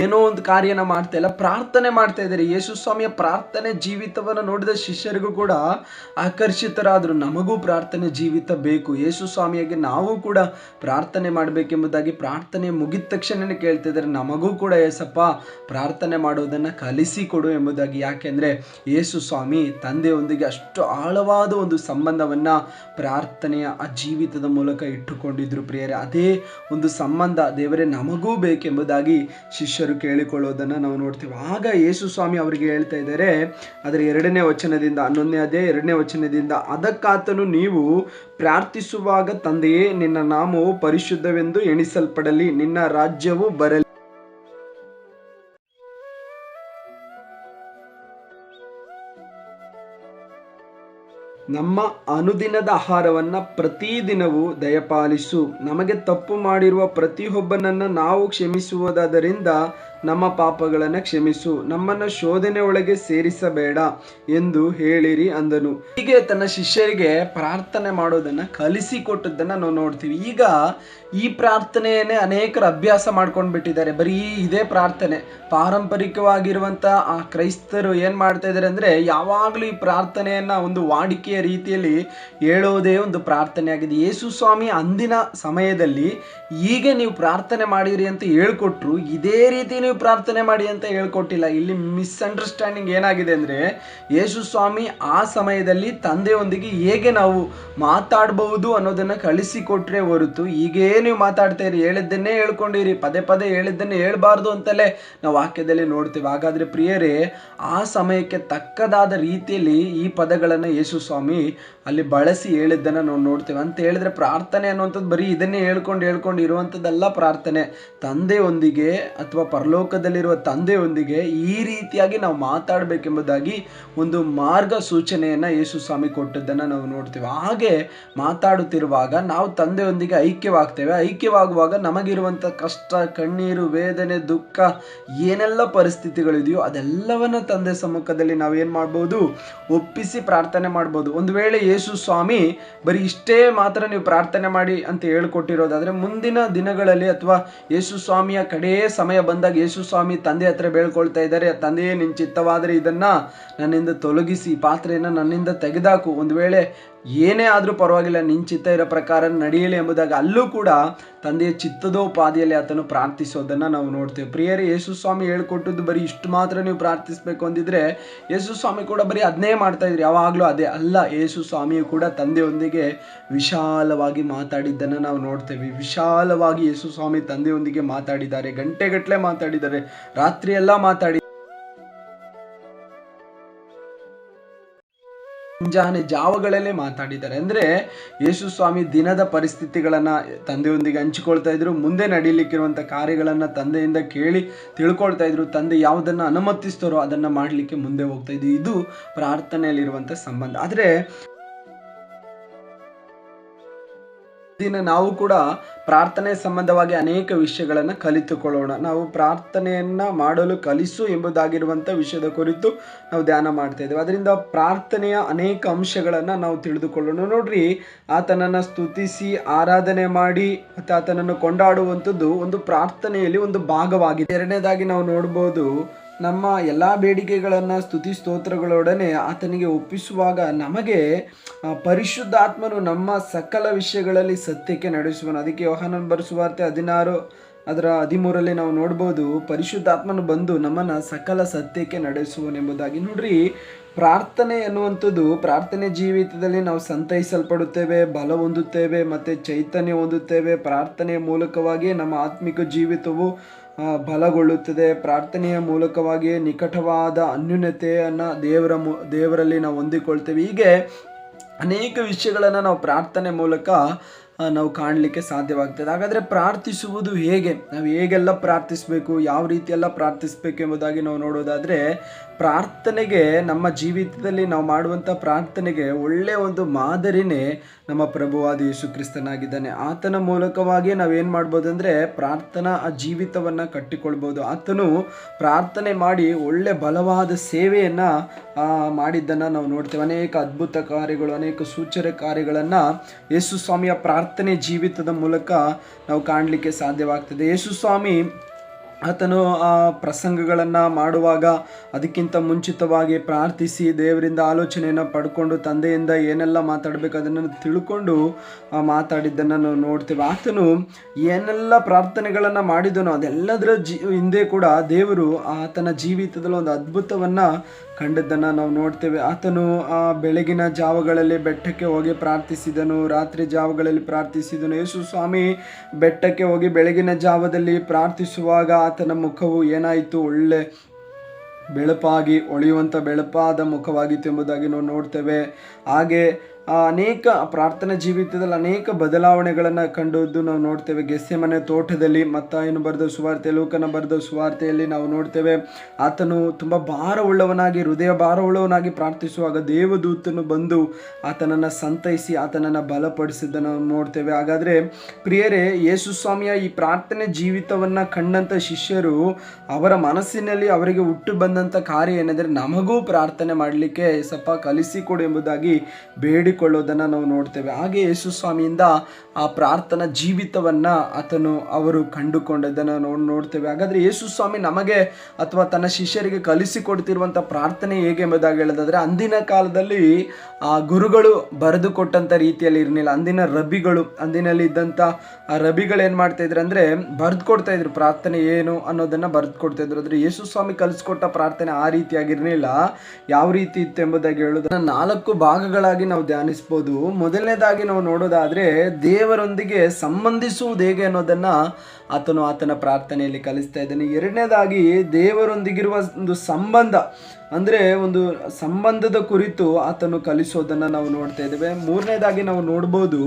ಏನೋ ಒಂದು ಕಾರ್ಯನ ಮಾಡ್ತಾ ಇಲ್ಲ, ಪ್ರಾರ್ಥನೆ ಮಾಡ್ತಾ ಇದ್ದಾರೆ. ಯೇಸು ಸ್ವಾಮಿಯ ಪ್ರಾರ್ಥನೆ ಜೀವಿತವನ್ನು ನೋಡಿದ ಶಿಷ್ಯರಿಗೂ ಕೂಡ ಆಕರ್ಷಿತರಾದರು. ನಮಗೂ ಪ್ರಾರ್ಥನೆ ಜೀವಿತ ಬೇಕು, ಯೇಸು ಸ್ವಾಮಿಯಾಗಿ ನಾವು ಕೂಡ ಪ್ರಾರ್ಥನೆ ಮಾಡಬೇಕೆಂಬುದಾಗಿ ಪ್ರಾರ್ಥನೆ ಮುಗಿದ ತಕ್ಷಣನೇ ಕೇಳ್ತಾ ಇದ್ದಾರೆ, ನಮಗೂ ಕೂಡ ಯೇಸಪ್ಪ ಪ್ರಾರ್ಥನೆ ಮಾಡೋದನ್ನು ಕಲಿಸಿಕೊಡು ಎಂಬುದಾಗಿ. ಯಾಕೆಂದರೆ ಯೇಸು ಸ್ವಾಮಿ ತಂದೆಯೊಂದಿಗೆ ಅಷ್ಟು ಆಳವಾದ ಒಂದು ಸಂಬಂಧವನ್ನು ಪ್ರಾರ್ಥನೆಯ ಆ ಜೀವಿತದ ಮೂಲಕ ಇಟ್ಟುಕೊಂಡಿದ್ರು. ಪ್ರಿಯರೇ, ಅದೇ ಒಂದು ಸಂಬಂಧ ದೇವರೇ ನಮಗೂ ಬೇಕೆಂಬುದಾಗಿ ಶಿಷ್ಯರು ಕೇಳಿಕೊಳ್ಳೋದನ್ನು ನಾವು ನೋಡ್ತೀವಿ. ಆಗ ಯೇಸು ಸ್ವಾಮಿ ಅವರಿಗೆ ಹೇಳ್ತಾ ಇದ್ದಾರೆ, ಅದರ 2ನೇ ವಚನದಿಂದ, 11ನೇ ಅಧ್ಯಾಯ 2ನೇ ವಚನದಿಂದ, ಅದಕ್ಕಾತನು, ನೀವು ಪ್ರಾರ್ಥಿಸುವಾಗ, ತಂದೆಯೇ, ನಿನ್ನ ನಾಮವು ಪರಿಶುದ್ಧವೆಂದು ಎಣಿಸಲ್ಪಡಲಿ, ನಿನ್ನ ರಾಜ್ಯವು ಬರಲಿ, ನಮ್ಮ ಅನುದಿನದ ಆಹಾರವನ್ನು ಪ್ರತಿದಿನವೂ ದಯಪಾಲಿಸು, ನಮಗೆ ತಪ್ಪು ಮಾಡಿರುವ ಪ್ರತಿಯೊಬ್ಬನನ್ನು ನಾವು ಕ್ಷಮಿಸುವುದರಿಂದ ನಮ್ಮ ಪಾಪಗಳನ್ನು ಕ್ಷಮಿಸು, ನಮ್ಮನ್ನು ಶೋಧನೆ ಒಳಗೆ ಸೇರಿಸಬೇಡ ಎಂದು ಹೇಳಿರಿ ಅಂದನು. ಹೀಗೆ ತನ್ನ ಶಿಷ್ಯರಿಗೆ ಪ್ರಾರ್ಥನೆ ಮಾಡೋದನ್ನ ಕಲಿಸಿಕೊಟ್ಟದ್ದನ್ನ ನಾವು ನೋಡ್ತೀವಿ. ಈಗ ಈ ಪ್ರಾರ್ಥನೆಯನ್ನೇ ಅನೇಕರು ಅಭ್ಯಾಸ ಮಾಡ್ಕೊಂಡು ಬಿಟ್ಟಿದ್ದಾರೆ. ಬರೀ ಇದೇ ಪ್ರಾರ್ಥನೆ ಪಾರಂಪರಿಕವಾಗಿರುವಂತ ಆ ಕ್ರೈಸ್ತರು ಏನ್ ಮಾಡ್ತಾ ಇದ್ದಾರೆ ಅಂದ್ರೆ, ಯಾವಾಗ್ಲೂ ಈ ಪ್ರಾರ್ಥನೆಯನ್ನ ಒಂದು ವಾಡಿಕೆಯ ರೀತಿಯಲ್ಲಿ ಹೇಳೋದೇ ಒಂದು ಪ್ರಾರ್ಥನೆ ಆಗಿದೆ. ಯೇಸು ಸ್ವಾಮಿ ಅಂದಿನ ಸಮಯದಲ್ಲಿ ಹೀಗೆ ನೀವು ಪ್ರಾರ್ಥನೆ ಮಾಡಿರಿ ಅಂತ ಹೇಳ್ಕೊಟ್ರು, ಇದೇ ರೀತಿ ನೀವು ಪ್ರಾರ್ಥನೆ ಮಾಡಿ ಅಂತ ಹೇಳ್ಕೊಟ್ಟಿಲ್ಲ. ಇಲ್ಲಿ ಮಿಸ್ಅಂಡರ್ಸ್ಟ್ಯಾಂಡಿಂಗ್ ಏನಾಗಿದೆ ಅಂದ್ರೆ, ಯೇಸು ಸ್ವಾಮಿ ಆ ಸಮಯದಲ್ಲಿ ತಂದೆಯೊಂದಿಗೆ ಹೇಗೆ ನಾವು ಮಾತಾಡಬಹುದು ಅನ್ನೋದನ್ನ ಕಳಿಸಿಕೊಟ್ರೆ ಹೊರತು ಹೀಗೇ ನೀವು ಮಾತಾಡ್ತಾ ಇರಿ, ಹೇಳಿದ್ದನ್ನೇ ಹೇಳ್ಕೊಂಡಿರಿ, ಪದೇ ಪದೇ ಹೇಳಿದ್ದನ್ನೇ ಹೇಳ್ಬಾರ್ದು ಅಂತಲೇ ನಾವು ವಾಕ್ಯದಲ್ಲಿ ನೋಡ್ತೀವಿ. ಹಾಗಾದ್ರೆ ಪ್ರಿಯರೇ, ಆ ಸಮಯಕ್ಕೆ ತಕ್ಕದಾದ ರೀತಿಯಲ್ಲಿ ಈ ಪದಗಳನ್ನು ಯೇಸು ಸ್ವಾಮಿ ಅಲ್ಲಿ ಬಳಸಿ ಹೇಳಿದ್ದನ್ನ ನಾವು ನೋಡ್ತೇವೆ. ಅಂತ ಹೇಳಿದ್ರೆ ಪ್ರಾರ್ಥನೆ ಅನ್ನುವಂಥದ್ದು ಬರೀ ಇದನ್ನೇ ಹೇಳ್ಕೊಂಡು ಇರುವಂಥದ್ದಲ್ಲ. ಪ್ರಾರ್ಥನೆ ತಂದೆಯೊಂದಿಗೆ ಅಥವಾ ಪರಲೋಕದಲ್ಲಿರುವ ತಂದೆಯೊಂದಿಗೆ ಈ ರೀತಿಯಾಗಿ ನಾವು ಮಾತಾಡಬೇಕೆಂಬುದಾಗಿ ಒಂದು ಮಾರ್ಗ ಸೂಚನೆಯನ್ನ ಯೇಸು ಸ್ವಾಮಿ ಕೊಟ್ಟದ್ದನ್ನ ನಾವು ನೋಡ್ತೇವೆ. ಹಾಗೆ ಮಾತಾಡುತ್ತಿರುವಾಗ ನಾವು ತಂದೆಯೊಂದಿಗೆ ಐಕ್ಯವಾಗುವಾಗ ನಮಗಿರುವಂಥ ಕಷ್ಟ, ಕಣ್ಣೀರು, ವೇದನೆ, ದುಃಖ, ಏನೆಲ್ಲ ಪರಿಸ್ಥಿತಿಗಳಿದೆಯೋ ಅದೆಲ್ಲವನ್ನ ತಂದೆ ಸಮ್ಮುಖದಲ್ಲಿ ನಾವೇನ್ ಮಾಡ್ಬೋದು, ಒಪ್ಪಿಸಿ ಪ್ರಾರ್ಥನೆ ಮಾಡ್ಬೋದು. ಒಂದು ವೇಳೆ ಯೇಸು ಸ್ವಾಮಿ ಬರೀ ಇಷ್ಟೇ ಮಾತ್ರ ನೀವು ಪ್ರಾರ್ಥನೆ ಮಾಡಿ ಅಂತ ಹೇಳ್ಕೊಟ್ಟಿರೋದಾದ್ರೆ, ಮುಂದಿನ ದಿನಗಳಲ್ಲಿ ಅಥವಾ ಯೇಸು ಸ್ವಾಮಿಯ ಕಡೇ ಸಮಯ ಬಂದಾಗ ಯೇಸು ಸ್ವಾಮಿ ತಂದೆ ಹತ್ರ ಬೇಳ್ಕೊಳ್ತಾ ಇದ್ದಾರೆ, ತಂದೆಯೇ ನಿನ್ನ ಚಿತ್ತವಾದರೆ ಇದನ್ನ ನನ್ನಿಂದ ತೊಲಗಿಸಿ, ಪಾತ್ರೆಯನ್ನು ನನ್ನಿಂದ ತೆಗೆದಾಕು, ಒಂದು ವೇಳೆ ಏನೇ ಆದರೂ ಪರವಾಗಿಲ್ಲ, ನಿನ್ನ ಚಿತ್ತ ಇರೋ ಪ್ರಕಾರ ನಡೆಯಲಿ ಎಂಬುದಾಗಿ ಅಲ್ಲೂ ಕೂಡ ತಂದೆಯ ಚಿತ್ತದೋಪಾದಿಯಲ್ಲಿ ಆತನು ಪ್ರಾರ್ಥಿಸೋದನ್ನು ನಾವು ನೋಡ್ತೇವೆ. ಪ್ರಿಯರೇ, ಯೇಸು ಸ್ವಾಮಿ ಹೇಳ್ಕೊಟ್ಟದ್ದು ಬರೀ ಇಷ್ಟು ಮಾತ್ರ ನೀವು ಪ್ರಾರ್ಥಿಸಬೇಕು ಅಂದಿದ್ರೆ ಯೇಸು ಸ್ವಾಮಿ ಕೂಡ ಬರೀ ಅದನ್ನೇ ಮಾಡ್ತಾ ಇದ್ರಿ, ಯಾವಾಗಲೂ ಅದೇ ಅಲ್ಲ. ಯೇಸು ಸ್ವಾಮಿಯು ಕೂಡ ತಂದೆಯೊಂದಿಗೆ ವಿಶಾಲವಾಗಿ ಮಾತಾಡಿದ್ದನ್ನು ನಾವು ನೋಡ್ತೇವೆ. ವಿಶಾಲವಾಗಿ ಯೇಸು ಸ್ವಾಮಿ ತಂದೆಯೊಂದಿಗೆ ಮಾತಾಡಿದ್ದಾರೆ, ಗಂಟೆಗಟ್ಟಲೆ ಮಾತಾಡಿದ್ದಾರೆ, ರಾತ್ರಿ ಎಲ್ಲ ಮಾತಾಡಿ ಮುಂಜಾನೆ ಜಾವಗಳಲ್ಲೇ ಮಾತಾಡಿದ್ದಾರೆ. ಅಂದ್ರೆ ಯೇಸು ಸ್ವಾಮಿ ದಿನದ ಪರಿಸ್ಥಿತಿಗಳನ್ನ ತಂದೆಯೊಂದಿಗೆ ಹಂಚಿಕೊಳ್ತಾ ಇದ್ರು, ಮುಂದೆ ನಡೀಲಿಕ್ಕಿರುವಂತ ಕಾರ್ಯಗಳನ್ನ ತಂದೆಯಿಂದ ಕೇಳಿ ತಿಳ್ಕೊಳ್ತಾ ಇದ್ರು, ತಂದೆ ಯಾವುದನ್ನ ಅನುಮತಿಸ್ತಾರೋ ಅದನ್ನ ಮಾಡ್ಲಿಕ್ಕೆ ಮುಂದೆ ಹೋಗ್ತಾ ಇದ್ರು. ಇದು ಪ್ರಾರ್ಥನೆಯಲ್ಲಿರುವಂತ ಸಂಬಂಧ. ಆದ್ರೆ ದಿನ ನಾವು ಕೂಡ ಪ್ರಾರ್ಥನೆ ಸಂಬಂಧವಾಗಿ ಅನೇಕ ವಿಷಯಗಳನ್ನು ಕಲಿತುಕೊಳ್ಳೋಣ. ನಾವು ಪ್ರಾರ್ಥನೆಯನ್ನ ಮಾಡಲು ಕಲಿಸು ಎಂಬುದಾಗಿರುವಂಥ ವಿಷಯದ ಕುರಿತು ನಾವು ಧ್ಯಾನ ಮಾಡ್ತಾ ಇದ್ದೇವೆ. ಅದರಿಂದ ಪ್ರಾರ್ಥನೆಯ ಅನೇಕ ಅಂಶಗಳನ್ನು ನಾವು ತಿಳಿದುಕೊಳ್ಳೋಣ. ನೋಡ್ರಿ, ಆತನನ್ನು ಸ್ತುತಿಸಿ ಆರಾಧನೆ ಮಾಡಿ ಮತ್ತು ಆತನನ್ನು ಕೊಂಡಾಡುವಂಥದ್ದು ಒಂದು ಪ್ರಾರ್ಥನೆಯಲ್ಲಿ ಒಂದು ಭಾಗವಾಗಿದೆ. ಎರಡನೇದಾಗಿ ನಾವು ನೋಡ್ಬೋದು, ನಮ್ಮ ಎಲ್ಲ ಬೇಡಿಕೆಗಳನ್ನು ಸ್ತುತಿ ಸ್ತೋತ್ರಗಳೊಡನೆ ಆತನಿಗೆ ಒಪ್ಪಿಸುವಾಗ ನಮಗೆ ಪರಿಶುದ್ಧಾತ್ಮನು ನಮ್ಮ ಸಕಲ ವಿಷಯಗಳಲ್ಲಿ ಸತ್ಯಕ್ಕೆ ನಡೆಸುವನು. ಅದಕ್ಕೆ ಯೋಹಾನನ ಬರೆಸುವಾರ್ತೆ 16:13 ನಾವು ನೋಡ್ಬೋದು, ಪರಿಶುದ್ಧಾತ್ಮನು ಬಂದು ನಮ್ಮನ್ನು ಸಕಲ ಸತ್ಯಕ್ಕೆ ನಡೆಸುವನೆಂಬುದಾಗಿ. ನೋಡ್ರಿ, ಪ್ರಾರ್ಥನೆ ಎನ್ನುವಂಥದ್ದು, ಪ್ರಾರ್ಥನೆ ಜೀವಿತದಲ್ಲಿ ನಾವು ಸಂತೈಸಲ್ಪಡುತ್ತೇವೆ, ಬಲ ಹೊಂದುತ್ತೇವೆ ಮತ್ತು ಚೈತನ್ಯ ಹೊಂದುತ್ತೇವೆ. ಪ್ರಾರ್ಥನೆಯ ಮೂಲಕವಾಗಿ ನಮ್ಮ ಆತ್ಮಿಕ ಜೀವಿತವು ಬಲಗೊಳ್ಳುತ್ತದೆ. ಪ್ರಾರ್ಥನೆಯ ಮೂಲಕವಾಗಿ ನಿಕಟವಾದ ಅನ್ಯೂನ್ಯತೆಯನ್ನು ದೇವರಲ್ಲಿ ನಾವು ಹೊಂದಿಕೊಳ್ತೇವೆ. ಹೀಗೆ ಅನೇಕ ವಿಷಯಗಳನ್ನು ನಾವು ಪ್ರಾರ್ಥನೆ ಮೂಲಕ ನಾವು ಕಾಣಲಿಕ್ಕೆ ಸಾಧ್ಯವಾಗ್ತದೆ. ಹಾಗಾದರೆ ಪ್ರಾರ್ಥಿಸುವುದು ಹೇಗೆ, ನಾವು ಹೇಗೆಲ್ಲ ಪ್ರಾರ್ಥಿಸಬೇಕು, ಯಾವ ರೀತಿಯೆಲ್ಲ ಪ್ರಾರ್ಥಿಸಬೇಕು ಎಂಬುದಾಗಿ ನಾವು ನೋಡೋದಾದರೆ, ಪ್ರಾರ್ಥನೆಗೆ ನಮ್ಮ ಜೀವಿತದಲ್ಲಿ ನಾವು ಮಾಡುವಂಥ ಪ್ರಾರ್ಥನೆಗೆ ಒಳ್ಳೆಯ ಒಂದು ಮಾದರಿನೇ ನಮ್ಮ ಪ್ರಭುವಾದ ಯೇಸು ಕ್ರಿಸ್ತನಾಗಿದ್ದಾನೆ. ಆತನ ಮೂಲಕವಾಗಿ ನಾವೇನು ಮಾಡ್ಬೋದು ಅಂದರೆ ಪ್ರಾರ್ಥನಾ ಜೀವಿತವನ್ನು ಕಟ್ಟಿಕೊಳ್ಬೋದು. ಆತನು ಪ್ರಾರ್ಥನೆ ಮಾಡಿ ಒಳ್ಳೆ ಬಲವಾದ ಸೇವೆಯನ್ನು ಮಾಡಿದ್ದನ್ನು ನಾವು ನೋಡ್ತೇವೆ. ಅನೇಕ ಅದ್ಭುತ ಕಾರ್ಯಗಳು, ಅನೇಕ ಸೂಚನೆ ಕಾರ್ಯಗಳನ್ನು ಯೇಸು ಸ್ವಾಮಿಯ ಪ್ರಾರ್ಥನೆ ಜೀವಿತದ ಮೂಲಕ ನಾವು ಕಾಣಲಿಕ್ಕೆ ಸಾಧ್ಯವಾಗ್ತದೆ. ಯೇಸು ಸ್ವಾಮಿ ಆತನು ಪ್ರಸಂಗಗಳನ್ನು ಮಾಡುವಾಗ ಅದಕ್ಕಿಂತ ಮುಂಚಿತವಾಗಿ ಪ್ರಾರ್ಥಿಸಿ ದೇವರಿಂದ ಆಲೋಚನೆಯನ್ನು ಪಡ್ಕೊಂಡು ತಂದೆಯಿಂದ ಏನೆಲ್ಲ ಮಾತಾಡಬೇಕು ಅದನ್ನು ತಿಳ್ಕೊಂಡು ಮಾತಾಡಿದ್ದನ್ನು ನಾವು ನೋಡ್ತೇವೆ. ಆತನು ಏನೆಲ್ಲ ಪ್ರಾರ್ಥನೆಗಳನ್ನು ಮಾಡಿದನೋ ಅದೆಲ್ಲದರ ಹಿಂದೆ ಕೂಡ ದೇವರು ಆತನ ಜೀವಿತದಲ್ಲಿ ಒಂದು ಅದ್ಭುತವನ್ನು ಕಂಡದ್ದನ್ನು ನಾವು ನೋಡ್ತೇವೆ. ಆತನು ಬೆಳಗಿನ ಜಾವಗಳಲ್ಲಿ ಬೆಟ್ಟಕ್ಕೆ ಹೋಗಿ ಪ್ರಾರ್ಥಿಸಿದನು, ರಾತ್ರಿ ಜಾವಗಳಲ್ಲಿ ಪ್ರಾರ್ಥಿಸಿದನು. ಯೇಸು ಸ್ವಾಮಿ ಬೆಟ್ಟಕ್ಕೆ ಹೋಗಿ ಬೆಳಗಿನ ಜಾವದಲ್ಲಿ ಪ್ರಾರ್ಥಿಸುವಾಗ ಆತನ ಮುಖವು ಏನಾಯಿತು, ಒಳ್ಳೆ ಬೆಳಪಾಗಿ ಹೊಳೆಯುವಂಥ ಬೆಳಪಾದ ಮುಖವಾಗಿತ್ತು ಎಂಬುದಾಗಿ ನಾವು ನೋಡ್ತೇವೆ. ಹಾಗೆ ಅನೇಕ ಪ್ರಾರ್ಥನಾ ಜೀವಿತದಲ್ಲಿ ಅನೇಕ ಬದಲಾವಣೆಗಳನ್ನು ಕಂಡುದ್ದು ನಾವು ನೋಡ್ತೇವೆ. ಗೆತ್ಸೆಮನೆ ತೋಟದಲ್ಲಿ ಮತ್ತಾಯನು ಬರೆದ ಸುವಾರ್ತೆ, ಲೂಕನ ಬರೆದ ಸುವಾರ್ತೆಯಲ್ಲಿ ನಾವು ನೋಡ್ತೇವೆ, ಆತನು ತುಂಬ ಭಾರವುಳ್ಳವನಾಗಿ, ಹೃದಯ ಭಾರವುಳ್ಳವನಾಗಿ ಪ್ರಾರ್ಥಿಸುವಾಗ ದೇವದೂತನು ಬಂದು ಆತನನ್ನು ಸಂತೈಸಿ ಆತನನ್ನು ಬಲಪಡಿಸಿದ್ದನ್ನು ನಾವು ನೋಡ್ತೇವೆ. ಹಾಗಾದರೆ ಪ್ರಿಯರೇ, ಯೇಸು ಸ್ವಾಮಿಯ ಈ ಪ್ರಾರ್ಥನೆ ಜೀವಿತವನ್ನು ಕಂಡಂಥ ಶಿಷ್ಯರು ಅವರ ಮನಸ್ಸಿನಲ್ಲಿ ಅವರಿಗೆ ಹುಟ್ಟು ಬಂದಂಥ ಕಾರ್ಯ ಏನೆಂದರೆ, ನಮಗೂ ಪ್ರಾರ್ಥನೆ ಮಾಡಲಿಕ್ಕೆ ಸ್ವಲ್ಪ ಕಲಿಸಿಕೊಡು ಎಂಬುದಾಗಿ ಬೇಡಿಕೊಳ್ಳೋದನ್ನು ನಾವು ನೋಡ್ತೇವೆ. ಹಾಗೆ ಯೇಸು ಸ್ವಾಮಿಯಿಂದ ಆ ಪ್ರಾರ್ಥನಾ ಜೀವಿತವನ್ನು ಅವರು ಕಂಡುಕೊಂಡದ್ದನ್ನು ನೋಡ್ತೇವೆ. ಹಾಗಾದರೆ ಯೇಸು ಸ್ವಾಮಿ ನಮಗೆ ಅಥವಾ ತನ್ನ ಶಿಷ್ಯರಿಗೆ ಕಲಿಸಿಕೊಡ್ತಿರುವಂಥ ಪ್ರಾರ್ಥನೆ ಹೇಗೆ ಎಂಬುದಾಗಿ ಹೇಳೋದಾದರೆ, ಅಂದಿನ ಕಾಲದಲ್ಲಿ ಆ ಗುರುಗಳು ಬರೆದು ಕೊಟ್ಟಂಥ ರೀತಿಯಲ್ಲಿ ಇರಲಿಲ್ಲ. ಅಂದಿನ ರಬಿಗಳು, ಅಂದಿನಲ್ಲಿ ಇದ್ದಂಥ ಆ ರಬಿಗಳು ಏನು ಮಾಡ್ತಾ ಇದ್ರು ಅಂದರೆ ಬರೆದು ಕೊಡ್ತಾ ಇದ್ರು ಪ್ರಾರ್ಥನೆ ಏನು ಅನ್ನೋದನ್ನು ಬರೆದು ಕೊಡ್ತಾ ಇದ್ರು. ಆದರೆ ಯೇಸು ಸ್ವಾಮಿ ಕಲಿಸ್ಕೊಟ್ಟ ಪ್ರಾರ್ಥನೆ ಆ ರೀತಿಯಾಗಿರಲಿಲ್ಲ. ಯಾವ ರೀತಿ ಇತ್ತು ಎಂಬುದಾಗಿ ಹೇಳೋದನ್ನು 4 ಭಾಗಗಳಾಗಿ ನಾವು ಧ್ಯಾನಿಸ್ಬೋದು. ಮೊದಲನೇದಾಗಿ ನಾವು ನೋಡೋದಾದರೆ, ದೇವರೊಂದಿಗೆ ಸಂಬಂಧಿಸುವುದು ಹೇಗೆ ಅನ್ನೋದನ್ನು ಆತನ ಪ್ರಾರ್ಥನೆಯಲ್ಲಿ ಕಲಿಸ್ತಾ ಇದ್ದಾನೆ. ಎರಡನೇದಾಗಿ, ದೇವರೊಂದಿಗಿರುವ ಒಂದು ಸಂಬಂಧ, ಅಂದರೆ ಒಂದು ಸಂಬಂಧದ ಕುರಿತು ಆತನು ಕಲಿಸೋದನ್ನು ನಾವು ನೋಡ್ತಾ ಇದ್ದೇವೆ. ಮೂರನೇದಾಗಿ ನಾವು ನೋಡ್ಬೋದು,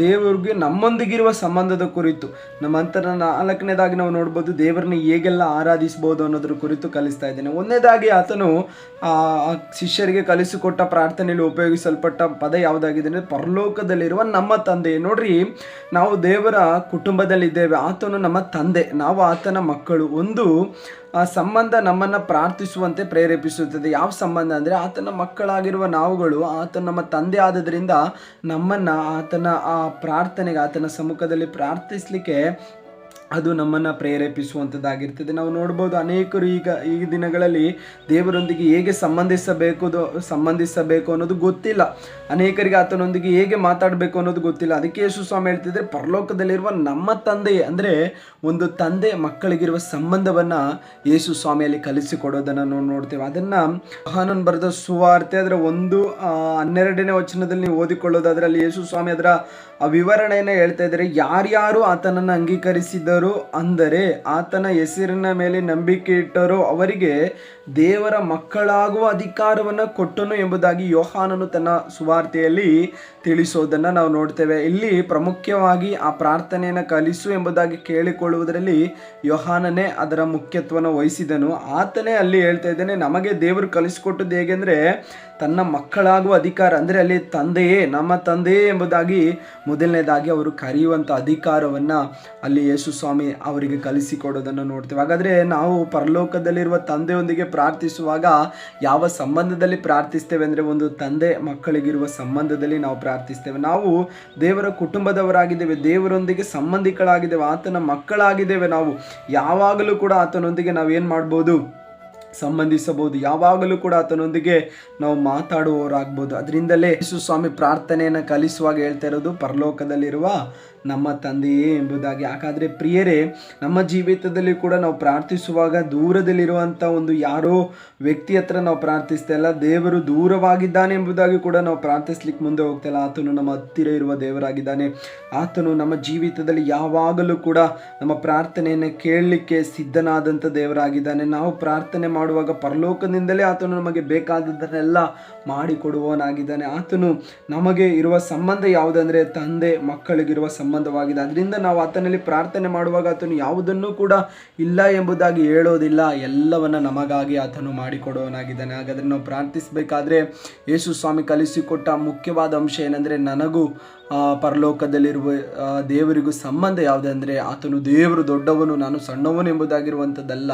ದೇವರಿಗೆ ನಮ್ಮೊಂದಿಗಿರುವ ಸಂಬಂಧದ ಕುರಿತು. ನಾಲ್ಕನೇದಾಗಿ ನಾವು ನೋಡ್ಬೋದು, ದೇವರನ್ನ ಹೇಗೆಲ್ಲ ಆರಾಧಿಸ್ಬೋದು ಅನ್ನೋದ್ರ ಕುರಿತು ಕಲಿಸ್ತಾ ಇದ್ದೇನೆ. ಒಂದನೇದಾಗಿ ಆತನು ಶಿಷ್ಯರಿಗೆ ಕಲಿಸಿಕೊಟ್ಟ ಪ್ರಾರ್ಥನೆಯಲ್ಲಿ ಉಪಯೋಗಿಸಲ್ಪಟ್ಟ ಪದ ಯಾವುದಾಗಿದೆ ಅಂದರೆ, ಪರಲೋಕದಲ್ಲಿರುವ ನಮ್ಮ ತಂದೆ. ನೋಡ್ರಿ, ನಾವು ದೇವರ ಕುಟುಂಬದಲ್ಲಿದ್ದೇವೆ. ಆತನು ನಮ್ಮ ತಂದೆ, ನಾವು ಆತನ ಮಕ್ಕಳು. ಒಂದು ಆ ಸಂಬಂಧ ನಮ್ಮನ್ನು ಪ್ರಾರ್ಥಿಸುವಂತೆ ಪ್ರೇರೇಪಿಸುತ್ತದೆ. ಯಾವ ಸಂಬಂಧ ಅಂದರೆ, ಆತನ ಮಕ್ಕಳಾಗಿರುವ ನಾವುಗಳು ಆತನ ನಮ್ಮ ತಂದೆ ಆದದ್ರಿಂದ ನಮ್ಮನ್ನು ಆತನ ಆ ಪ್ರಾರ್ಥನೆಗೆ, ಆತನ ಸಮ್ಮುಖದಲ್ಲಿ ಪ್ರಾರ್ಥಿಸಲಿಕ್ಕೆ ಅದು ನಮ್ಮನ್ನು ಪ್ರೇರೇಪಿಸುವಂಥದ್ದಾಗಿರ್ತದೆ. ನಾವು ನೋಡ್ಬೋದು, ಅನೇಕರು ಈ ದಿನಗಳಲ್ಲಿ ದೇವರೊಂದಿಗೆ ಹೇಗೆ ಸಂಬಂಧಿಸಬೇಕು ಅನ್ನೋದು ಗೊತ್ತಿಲ್ಲ. ಅನೇಕರಿಗೆ ಆತನೊಂದಿಗೆ ಹೇಗೆ ಮಾತಾಡಬೇಕು ಅನ್ನೋದು ಗೊತ್ತಿಲ್ಲ. ಅದಕ್ಕೆ ಯೇಸು ಸ್ವಾಮಿ ಹೇಳ್ತಿದ್ರೆ, ಪರಲೋಕದಲ್ಲಿರುವ ನಮ್ಮ ತಂದೆ, ಅಂದರೆ ಒಂದು ತಂದೆ ಮಕ್ಕಳಿಗಿರುವ ಸಂಬಂಧವನ್ನು ಯೇಸು ಸ್ವಾಮಿಯಲ್ಲಿ ಕಲಿಸಿಕೊಡೋದನ್ನು ನಾವು ನೋಡ್ತೇವೆ. ಅದನ್ನು ಯೋಹಾನನ ಬರೆದ ಸುವಾರ್ತೆ ಅದರ 1:12ನೇ ವಚನದಲ್ಲಿ ನೀವು ಓದಿಕೊಳ್ಳೋದಾದರೆ, ಅಲ್ಲಿ ಯೇಸು ಸ್ವಾಮಿ ಅದರ ವಿವರಣೆಯನ್ನು ಹೇಳ್ತಾ ಇದ್ದಾರೆ. ಯಾರ್ಯಾರು ಆತನನ್ನು ಅಂಗೀಕರಿಸಿದರು, ಅಂದರೆ ಆತನ ಹೆಸರಿನ ಮೇಲೆ ನಂಬಿಕೆ ಇಟ್ಟರೋ ಅವರಿಗೆ ದೇವರ ಮಕ್ಕಳಾಗುವ ಅಧಿಕಾರವನ್ನು ಕೊಟ್ಟನು ಎಂಬುದಾಗಿ ಯೋಹಾನನು ತನ್ನ ಸುವಾರ್ತೆಯಲ್ಲಿ ತಿಳಿಸೋದನ್ನು ನಾವು ನೋಡ್ತೇವೆ. ಇಲ್ಲಿ ಪ್ರಮುಖವಾಗಿ ಆ ಪ್ರಾರ್ಥನೆಯನ್ನು ಕಲಿಸು ಎಂಬುದಾಗಿ ಕೇಳಿಕೊಳ್ಳುವುದರಲ್ಲಿ ಯೋಹಾನನೇ ಅದರ ಮುಖ್ಯತ್ವವನ್ನು ವಹಿಸಿದನು. ಆತನೇ ಅಲ್ಲಿ ಹೇಳ್ತಾ ಇದ್ದಾನೆ, ನಮಗೆ ದೇವರು ಕಲಿಸಿಕೊಟ್ಟದ್ದು ಹೇಗೆಂದರೆ ತನ್ನ ಮಕ್ಕಳಾಗುವ ಅಧಿಕಾರ, ಅಂದರೆ ಅಲ್ಲಿ ತಂದೆಯೇ, ನಮ್ಮ ತಂದೆಯೇ ಎಂಬುದಾಗಿ ಮೊದಲನೇದಾಗಿ ಅವರು ಕರೆಯುವಂಥ ಅಧಿಕಾರವನ್ನು ಅಲ್ಲಿ ಯೇಸು ಸ್ವಾಮಿ ಅವರಿಗೆ ಕಲಿಸಿಕೊಡೋದನ್ನು ನೋಡ್ತೇವೆ. ಹಾಗಾದರೆ ನಾವು ಪರಲೋಕದಲ್ಲಿರುವ ತಂದೆಯೊಂದಿಗೆ ಪ್ರಾರ್ಥಿಸುವಾಗ ಯಾವ ಸಂಬಂಧದಲ್ಲಿ ಪ್ರಾರ್ಥಿಸ್ತೇವೆ ಅಂದರೆ, ಒಂದು ತಂದೆ ಮಕ್ಕಳಿಗಿರುವ ಸಂಬಂಧದಲ್ಲಿ ನಾವು ಪ್ರಾರ್ಥಿಸ್ತೇವೆ. ನಾವು ದೇವರ ಕುಟುಂಬದವರಾಗಿದ್ದೇವೆ, ದೇವರೊಂದಿಗೆ ಸಂಬಂಧಿಕರಾಗಿದ್ದೇವೆ, ಆತನ ಮಕ್ಕಳಾಗಿದ್ದೇವೆ. ನಾವು ಯಾವಾಗಲೂ ಕೂಡ ಆತನೊಂದಿಗೆ ನಾವೇನು ಮಾಡ್ಬೋದು, ಸಂಬಂಧಿಸಬಹುದು. ಯಾವಾಗಲೂ ಕೂಡ ಆತನೊಂದಿಗೆ ನಾವು ಮಾತಾಡುವವರಾಗ್ಬೋದು. ಅದರಿಂದಲೇ ಯೇಸು ಸ್ವಾಮಿ ಪ್ರಾರ್ಥನೆಯನ್ನು ಕಲಿಸುವಾಗ ಹೇಳ್ತಾ ಇರೋದು, ಪರಲೋಕದಲ್ಲಿರುವ ನಮ್ಮ ತಂದೆಯೇ ಎಂಬುದಾಗಿ. ಹಾಗಾದರೆ ಪ್ರಿಯರೇ, ನಮ್ಮ ಜೀವಿತದಲ್ಲಿ ಕೂಡ ನಾವು ಪ್ರಾರ್ಥಿಸುವಾಗ ದೂರದಲ್ಲಿರುವಂಥ ಒಂದು ಯಾರೋ ವ್ಯಕ್ತಿ ಹತ್ರ ನಾವು ಪ್ರಾರ್ಥಿಸ್ತಾ ಇಲ್ಲ, ದೇವರು ದೂರವಾಗಿದ್ದಾನೆ ಎಂಬುದಾಗಿ ಕೂಡ ನಾವು ಪ್ರಾರ್ಥಿಸ್ಲಿಕ್ಕೆ ಮುಂದೆ ಹೋಗ್ತಾ ಇಲ್ಲ. ಆತನು ನಮ್ಮ ಹತ್ತಿರ ಇರುವ ದೇವರಾಗಿದ್ದಾನೆ. ಆತನು ನಮ್ಮ ಜೀವಿತದಲ್ಲಿ ಯಾವಾಗಲೂ ಕೂಡ ನಮ್ಮ ಪ್ರಾರ್ಥನೆಯನ್ನು ಕೇಳಲಿಕ್ಕೆ ಸಿದ್ಧನಾದಂಥ ದೇವರಾಗಿದ್ದಾನೆ. ನಾವು ಪ್ರಾರ್ಥನೆ ಮಾಡುವಾಗ ಪರಲೋಕದಿಂದಲೇ ಆತನು ನಮಗೆ ಬೇಕಾದದ್ದನ್ನೆಲ್ಲ ಮಾಡಿಕೊಡುವವನಾಗಿದ್ದಾನೆ. ಆತನು ನಮಗೆ ಇರುವ ಸಂಬಂಧ ಯಾವುದಂದರೆ ತಂದೆ ಮಕ್ಕಳಿಗಿರುವ ಸಂಬಂಧವಾಗಿದೆ. ಅದರಿಂದ ನಾವು ಆತನಲ್ಲಿ ಪ್ರಾರ್ಥನೆ ಮಾಡುವಾಗ ಆತನು ಯಾವುದನ್ನು ಕೂಡ ಇಲ್ಲ ಎಂಬುದಾಗಿ ಹೇಳೋದಿಲ್ಲ, ಎಲ್ಲವನ್ನ ನಮಗಾಗಿ ಆತನು ಮಾಡಿಕೊಡುವವನಾಗಿದ್ದಾನೆ. ಹಾಗಾದರೆ ನಾವು ಪ್ರಾರ್ಥಿಸಬೇಕಾದ್ರೆ ಯೇಸು ಸ್ವಾಮಿ ಕಲಿಸಿಕೊಟ್ಟ ಮುಖ್ಯವಾದ ಅಂಶ ಏನೆಂದರೆ, ನನಗೂ ಪರಲೋಕದಲ್ಲಿರುವ ದೇವರಿಗೂ ಸಂಬಂಧ ಯಾವುದಂದರೆ, ಆತನು ದೇವರು ದೊಡ್ಡವನು, ನಾನು ಸಣ್ಣವನು ಎಂಬುದಾಗಿರುವಂಥದ್ದಲ್ಲ.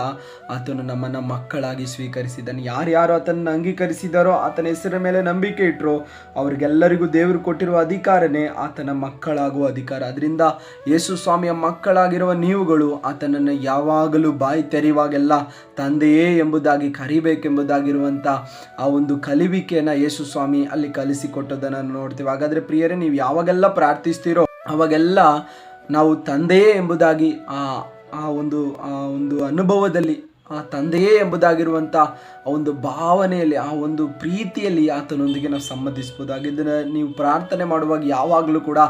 ಆತನು ನಮ್ಮನ್ನು ಮಕ್ಕಳಾಗಿ ಸ್ವೀಕರಿಸಿದ್ದಾನೆ. ಯಾರ್ಯಾರು ಆತನನ್ನು ಅಂಗೀಕರಿಸಿದಾರೋ, ಆತನ ಹೆಸರ ಮೇಲೆ ನಂಬಿಕೆ ಇಟ್ಟರು, ಅವರಿಗೆಲ್ಲರಿಗೂ ದೇವರು ಕೊಟ್ಟಿರುವ ಅಧಿಕಾರನೇ ಆತನ ಮಕ್ಕಳಾಗುವ ಅಧಿಕಾರ. ಅದರಿಂದ ಯೇಸು ಸ್ವಾಮಿಯ ಮಕ್ಕಳಾಗಿರುವ ನೀವುಗಳು ಆತನನ್ನು ಯಾವಾಗಲೂ ಬಾಯಿ ತೆರೆಯುವಾಗೆಲ್ಲ ತಂದೆಯೇ ಎಂಬುದಾಗಿ ಕರಿಬೇಕೆಂಬುದಾಗಿರುವಂಥ ಆ ಒಂದು ಕಲಿವಿಕೆಯನ್ನು ಯೇಸು ಸ್ವಾಮಿ ಅಲ್ಲಿ ಕಲಿಸಿಕೊಟ್ಟದನ್ನು ನೋಡ್ತೀವಿ. ಹಾಗಾದರೆ ಪ್ರಿಯರೇ, ನೀವು ಯಾವಾಗೆಲ್ಲ ಪ್ರಾರ್ಥಿಸ್ತೀರೋ ಅವಾಗೆಲ್ಲ ನಾವು ತಂದೆಯೇ ಎಂಬುದಾಗಿ ಆ ಒಂದು ಅನುಭವದಲ್ಲಿ ಆ ತಂದೆಯೇ ಎಂಬುದಾಗಿರುವಂಥ ಆ ಒಂದು ಭಾವನೆಯಲ್ಲಿ, ಆ ಒಂದು ಪ್ರೀತಿಯಲ್ಲಿ ಆತನೊಂದಿಗೆ ನಾವು ಸಮ್ಮತಿಸ್ಬೋದು. ಹಾಗಿದ್ರೆ ನೀವು ಪ್ರಾರ್ಥನೆ ಮಾಡುವಾಗ ಯಾವಾಗಲೂ ಕೂಡ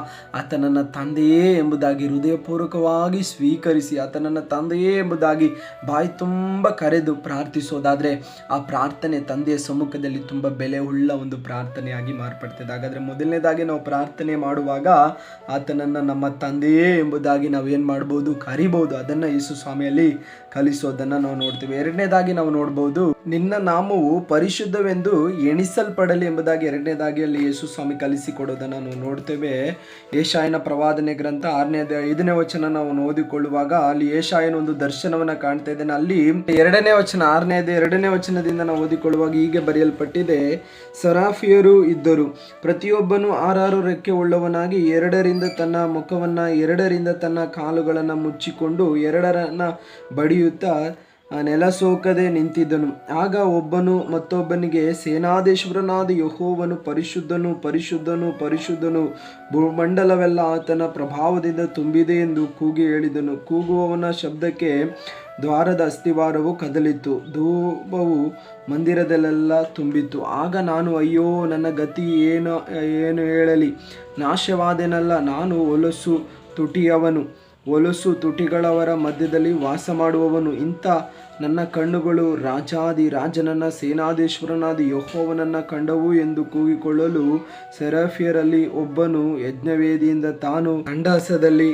ಆತನನ್ನು ತಂದೆಯೇ ಎಂಬುದಾಗಿ ಹೃದಯಪೂರ್ವಕವಾಗಿ ಸ್ವೀಕರಿಸಿ, ಆತನನ್ನು ತಂದೆಯೇ ಎಂಬುದಾಗಿ ಬಾಯಿ ತುಂಬ ಕರೆದು ಪ್ರಾರ್ಥಿಸೋದಾದರೆ ಆ ಪ್ರಾರ್ಥನೆ ತಂದೆಯ ಸಮ್ಮುಖದಲ್ಲಿ ತುಂಬ ಬೆಲೆ ಉಳ್ಳ ಒಂದು ಪ್ರಾರ್ಥನೆಯಾಗಿ ಮಾರ್ಪಡ್ತದೆ. ಹಾಗಾದರೆ ಮೊದಲನೇದಾಗಿ ನಾವು ಪ್ರಾರ್ಥನೆ ಮಾಡುವಾಗ ಆತನನ್ನು ನಮ್ಮ ತಂದೆಯೇ ಎಂಬುದಾಗಿ ನಾವು ಏನು ಮಾಡ್ಬೋದು, ಕರಿಬೋದು. ಅದನ್ನು ಯೇಸು ಸ್ವಾಮಿಯಲ್ಲಿ ಕಲಿಸೋದನ್ನು ನಾವು ನೋಡ್ತೀವಿ. ಎರಡನೇದಾಗಿ ನಾವು ನೋಡ್ಬೋದು, ನಿನ್ನ ನಾಮವು ಪರಿಶುದ್ಧವೆಂದು ಎಣಿಸಲ್ಪಡಲಿ ಎಂಬುದಾಗಿ ಎರಡನೇದಾಗಿ ಅಲ್ಲಿ ಯೇಸು ಸ್ವಾಮಿ ಕಲಿಸಿಕೊಡೋದನ್ನು ನಾವು ನೋಡ್ತೇವೆ. ಯೆಶಾಯನ ಪ್ರವಾದನೆ ಗ್ರಂಥ 5ನೇ ವಚನ ನಾವು ಓದಿಕೊಳ್ಳುವಾಗ ಅಲ್ಲಿ ಯೆಶಾಯನ ಒಂದು ದರ್ಶನವನ್ನು ಕಾಣ್ತಾ ಇದ್ದೇನೆ. ಅಲ್ಲಿ 2ನೇ ವಚನ 2ನೇ ವಚನದಿಂದ ನಾವು ಓದಿಕೊಳ್ಳುವಾಗ ಹೀಗೆ ಬರೆಯಲ್ಪಟ್ಟಿದೆ, ಸರಾಫಿಯರು ಇದ್ದರು, ಪ್ರತಿಯೊಬ್ಬನು 6 ರೆಕ್ಕೆ ಉಳ್ಳವನಾಗಿ 2ರಿಂದ ತನ್ನ ಮುಖವನ್ನು 2ರಿಂದ ತನ್ನ ಕಾಲುಗಳನ್ನು ಮುಚ್ಚಿಕೊಂಡು 2ರನ್ನ ಬಡಿಯುತ್ತಾ ನೆಲಸೋಕದೆ ನಿಂತಿದ್ದನು. ಆಗ ಒಬ್ಬನು ಮತ್ತೊಬ್ಬನಿಗೆ, ಸೇನಾಧೀಶ್ವರನಾದ ಯೆಹೋವನು ಪರಿಶುದ್ಧನು ಪರಿಶುದ್ಧನು ಪರಿಶುದ್ಧನು, ಭೂಮಂಡಲವೆಲ್ಲ ಆತನ ಪ್ರಭಾವದಿಂದ ತುಂಬಿದೆ ಎಂದು ಕೂಗಿ ಹೇಳಿದನು. ಕೂಗುವವನ ಶಬ್ದಕ್ಕೆ ದ್ವಾರದ ಅಸ್ತಿವಾರವು ಕದಲಿತು, ಧೂಪವು ಮಂದಿರದಲ್ಲೆಲ್ಲ ತುಂಬಿತು. ಆಗ ನಾನು, ಅಯ್ಯೋ ನನ್ನ ಗತಿ ಏನು ಹೇಳಲಿ, ನಾಶವಾದೆನಲ್ಲ, ನಾನು ಹೊಲಸು ತುಟಿಗಳವರ ಮಧ್ಯದಲ್ಲಿ ವಾಸ ಮಾಡುವವನು. ಇಂಥ ನನ್ನ ಕಣ್ಣುಗಳು ರಾಜಾದಿ ರಾಜನನ್ನ ಸೇನಾಧೀಶ್ವರನಾದ ಯೆಹೋವನನ್ನು ಕಂಡವು ಎಂದು ಕೂಗಿಕೊಳ್ಳಲು ಸೆರಾಫಿಯರಲ್ಲಿ ಒಬ್ಬನು ಯಜ್ಞವೇದಿಯಿಂದ ತಾನು ಕಂಡಸದಲ್ಲಿ